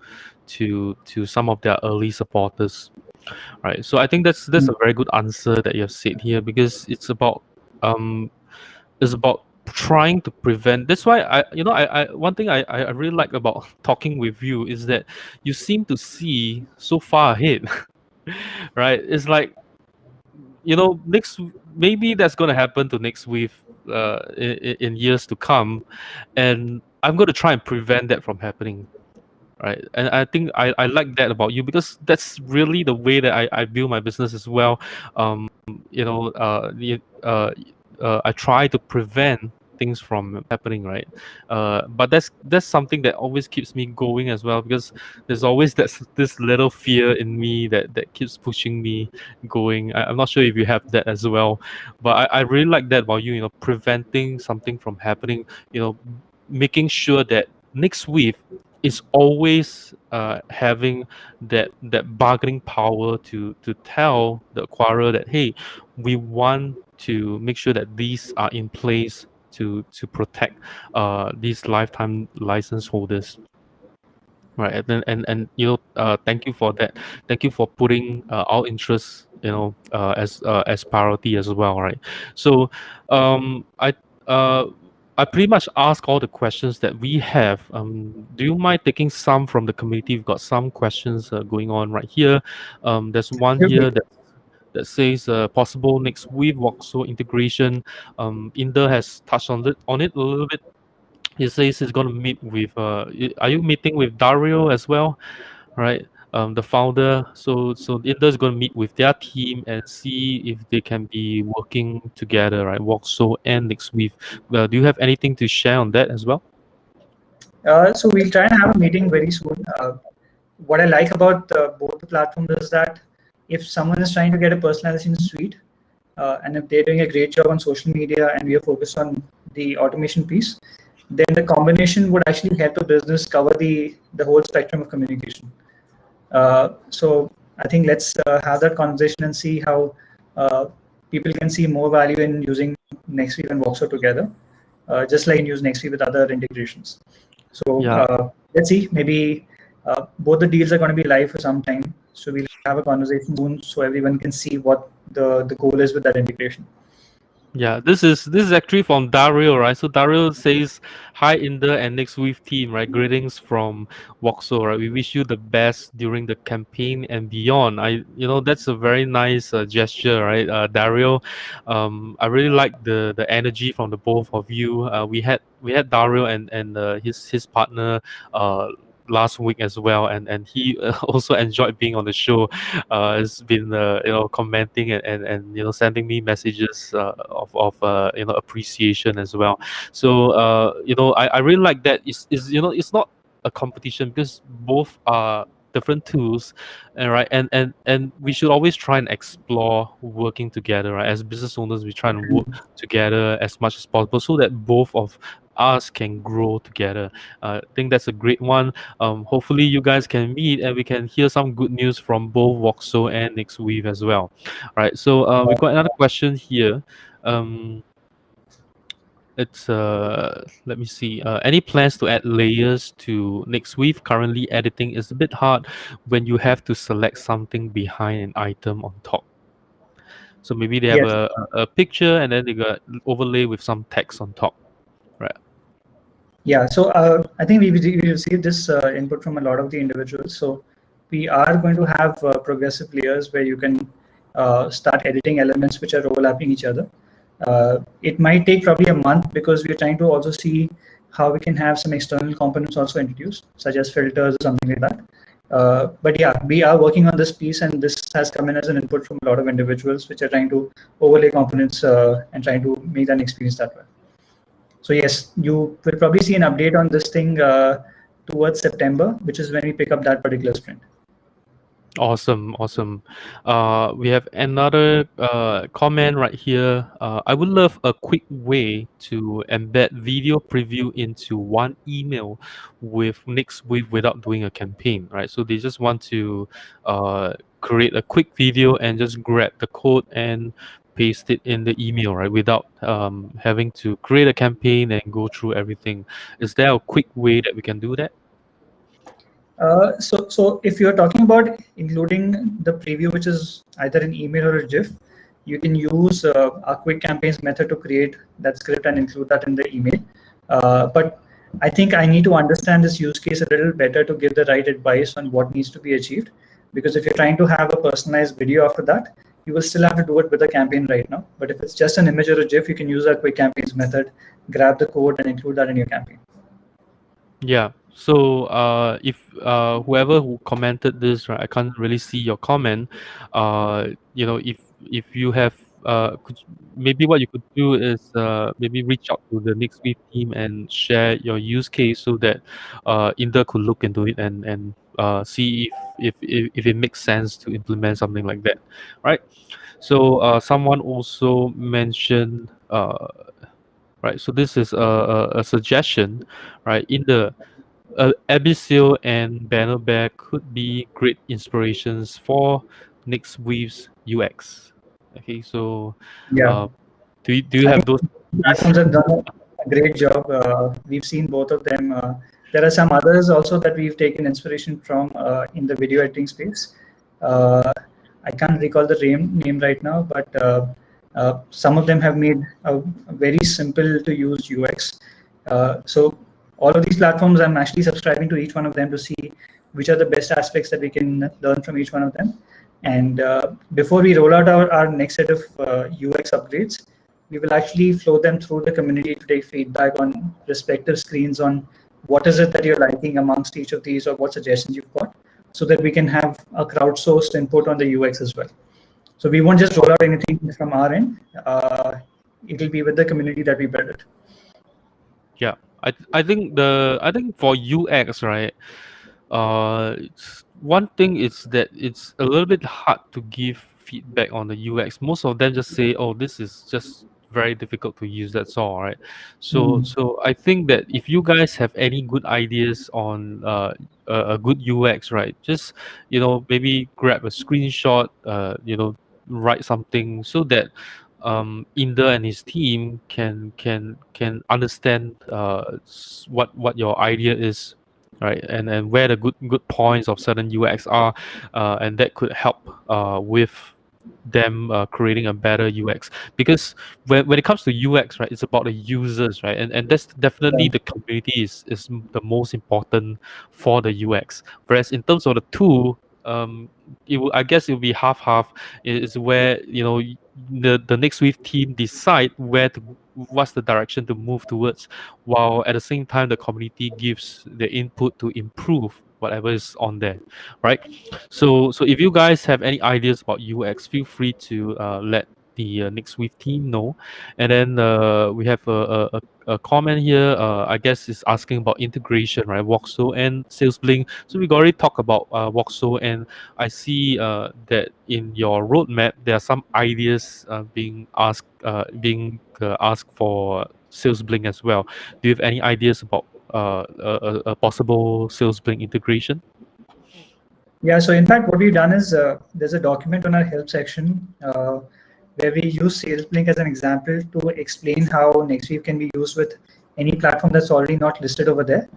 some of their early supporters, right? So I think that's a very good answer that you have said here, because it's about trying to prevent. That's why I one thing I really like about talking with you is that you seem to see so far ahead. Right? It's like, maybe that's going to happen to Nexweave in years to come, and I'm going to try and prevent that from happening, right? And I think I like that about you, because that's really the way that I build my business as well. I try to prevent things from happening, right? But that's something that always keeps me going as well, because there's always this little fear in me that keeps pushing me going. I'm not sure if you have that as well, but I really like that about you. Preventing something from happening. Making sure that Nexweave is always having that bargaining power to tell the acquirer that, hey, we want to make sure that these are in place to protect these lifetime license holders, right? And thank you for that. Thank you for putting our interests, as priority as well, right? So I pretty much ask all the questions that we have. Do you mind taking some from the community? We've got some questions going on right here. There's one here that says possible Nexweave Voxel integration. Inder has touched on it a little bit. He says he's going to meet with. Are you meeting with Dario as well? Right. The founder. So Inder is going to meet with their team and see if they can be working together, right? Voxel and Nexweave. Do you have anything to share on that as well? So we'll try and have a meeting very soon. What I like about both the platforms is that if someone is trying to get a personalization suite, and if they're doing a great job on social media and we are focused on the automation piece, then the combination would actually help the business cover the whole spectrum of communication. So I think let's have that conversation and see how people can see more value in using Nexweave and Voxel together, just like use Nexweave with other integrations. So let's see, maybe both the deals are going to be live for some time. So we'll have a conversation soon so everyone can see what the goal is with that integration. Yeah, this is actually from Dario, right? So Dario says, "Hi, Inder and Nexweave team, right? Greetings from Vauxhall, right? We wish you the best during the campaign and beyond." That's a very nice gesture, right, Dario? I really like the energy from the both of you. We had Dario and his partner uh last week as well, and he also enjoyed being on the show. Has been commenting and sending me messages of appreciation as well. So I really like that. It's not a competition because both are different tools, and right, and we should always try and explore working together, right? As business owners, we try and work together as much as possible so that both of us can grow together. I think that's a great one. Hopefully you guys can meet and we can hear some good news from both Voxo and Nexweave as well. All right, so we got another question here. Um, it's let me see. Any plans to add layers to Nexweave? Currently, editing is a bit hard when you have to select something behind an item on top. So maybe they have Yes. a picture and then they got overlay with some text on top, right? Yeah, so I think we received this input from a lot of the individuals. So we are going to have progressive layers where you can start editing elements which are overlapping each other. It might take probably a month because we're trying to also see how we can have some external components also introduced, such as filters or something like that. But yeah, we are working on this piece, and this has come in as an input from a lot of individuals which are trying to overlay components and trying to make that experience that way. So yes, you will probably see an update on this thing towards September, which is when we pick up that particular sprint. Awesome, awesome. We have another comment right here. I would love a quick way to embed video preview into one email with Nextweave without doing a campaign, right? So they just want to create a quick video and just grab the code and paste it in the email, right? Without having to create a campaign and go through everything. Is there a quick way that we can do that? So if you're talking about including the preview, which is either an email or a GIF, you can use our quick campaigns method to create that script and include that in the email. But I think I need to understand this use case a little better to give the right advice on what needs to be achieved. Because if you're trying to have a personalized video after that, you will still have to do it with a campaign right now. But if it's just an image or a GIF, you can use our quick campaigns method, grab the code and include that in your campaign. Yeah. So if whoever who commented this, right, I can't really see your comment. If you have maybe what you could do is maybe reach out to the Next Week team and share your use case so that Inder could look into it and see if it makes sense to implement something like that, right? So someone also mentioned right. So this is a suggestion, right? In the Abyssal and Banner Bear could be great inspirations for next week's UX. Okay, so Yeah. uh, do you I have think those piece? platforms have done a great job. We've seen both of them. There are some others also that we've taken inspiration from in the video editing space. Uh, I can't recall the name right now, but some of them have made a very simple to use UX. So all of these platforms, I'm actually subscribing to each one of them to see which are the best aspects that we can learn from each one of them. And before we roll out our next set of UX upgrades, we will actually flow them through the community to take feedback on respective screens on what is it that you're liking amongst each of these or what suggestions you've got, so that we can have a crowdsourced input on the UX as well. So we won't just roll out anything from our end. It'll be with the community that we build it. Yeah, I think for UX, right? One thing is that it's a little bit hard to give feedback on the UX. Most of them just say, "Oh, this is just very difficult to use." That's all, right? So, Mm. so I think that if you guys have any good ideas on a good UX, right? Just maybe grab a screenshot, write something so that Inder and his team can understand what your idea is, right, and where the good points of certain UX are, and that could help with them creating a better UX. Because when it comes to UX, right, it's about the users, right, and that's definitely Yeah. the community is the most important for the UX. Whereas in terms of the tool, I guess it will be half half. Is where the Nexweave team decide what's the direction to move towards, while at the same time the community gives the input to improve whatever is on there, right? So if you guys have any ideas about UX, feel free to let the Nexweave team know. And then we have a comment here. I guess is asking about integration, right? Voxel and SalesBlink. So we already talked about Voxel, and I see that in your roadmap there are some ideas being asked for SalesBlink as well. Do you have any ideas about a possible SalesBlink integration? Yeah, so in fact, what we've done is there's a document on our help section where we use SalesLink as an example to explain how Nextweave can be used with any platform that's already not listed over there.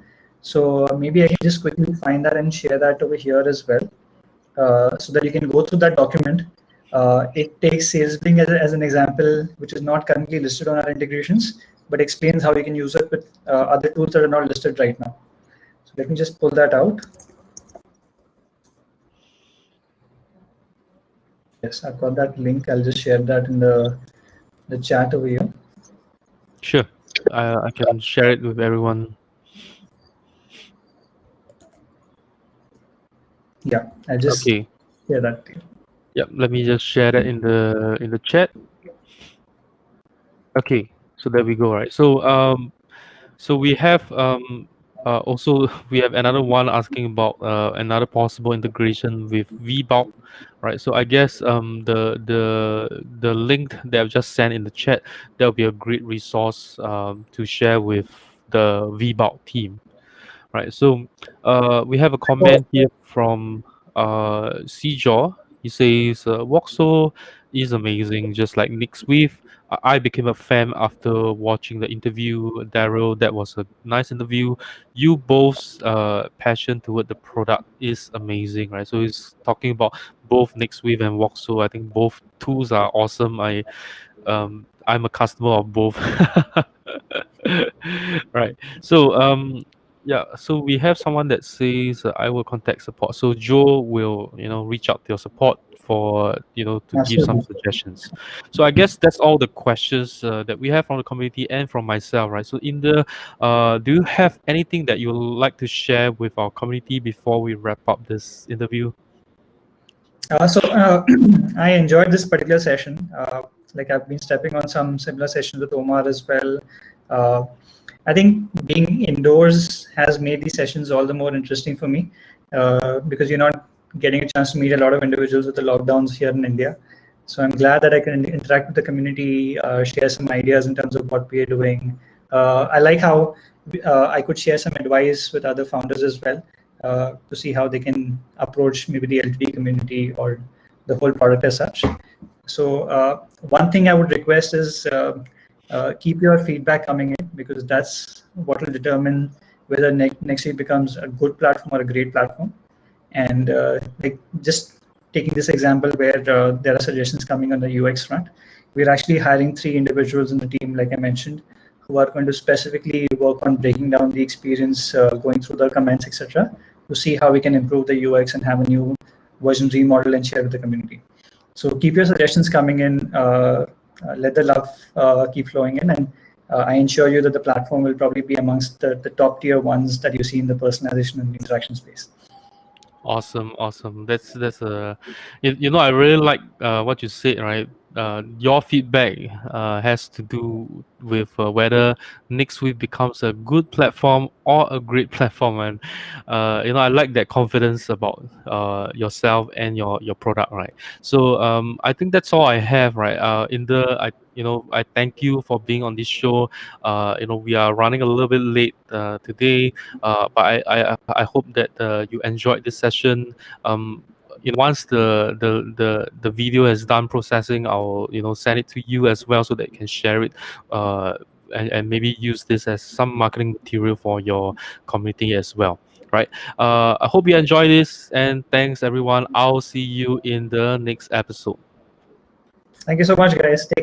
So maybe I can just quickly find that and share that over here as well, so that you can go through that document. It takes SalesLink as an example, which is not currently listed on our integrations, but explains how you can use it with other tools that are not listed right now. So let me just pull that out. Yes, I've got that link. I'll just share that in the chat over here. Sure. I can share it with everyone. Yeah, I just Okay. share that to you. Yep. Let me just share that in the chat. Okay. So there we go. Right. So we have also we have another one asking about another possible integration with VBulk, right? So I guess the link that I've just sent in the chat, that will be a great resource to share with the VBulk team. Right. So we have a Oh, comment here from Sejaw. He says Voxel is amazing, just like Nexweave. I became a fan after watching the interview. Daryl, that was a nice interview. You both passion toward the product is amazing, right? So he's talking about both Nexweave and Voxel. I think both tools are awesome. I'm a customer of both. Right. So yeah, so we have someone that says I will contact support. So Joe will, reach out to your support for, to give some absolutely. suggestions. So I guess that's all the questions that we have from the community and from myself, right? So in the do you have anything that you would like to share with our community before we wrap up this interview? I enjoyed this particular session. Like I've been stepping on some similar sessions with Omar as well. Uh, I think being indoors has made these sessions all the more interesting for me because you're not getting a chance to meet a lot of individuals with the lockdowns here in India. So I'm glad that I can interact with the community, share some ideas in terms of what we are doing. I like how I could share some advice with other founders as well to see how they can approach maybe the LTD community or the whole product as such. So one thing I would request is keep your feedback coming in because that's what will determine whether Nextweek becomes a good platform or a great platform. And like just taking this example where there are suggestions coming on the UX front, we're actually hiring 3 individuals in the team, like I mentioned, who are going to specifically work on breaking down the experience, going through the comments, etc., to see how we can improve the UX and have a new version remodel and share with the community. So keep your suggestions coming in. Let the love keep flowing in, and I ensure you that the platform will probably be amongst the top tier ones that you see in the personalization and interaction space. Awesome, awesome. That's I really like what you said, right? Your feedback has to do with whether Nextweave becomes a good platform or a great platform, and I like that confidence about yourself and your product, right? So I think that's all I have, right? I thank you for being on this show. We are running a little bit late today, but I hope that you enjoyed this session. Once the video is done processing, I'll send it to you as well so that you can share it. And maybe use this as some marketing material for your community as well, right? I hope you enjoy this, and thanks everyone. I'll see you in the next episode. Thank you so much, guys. Take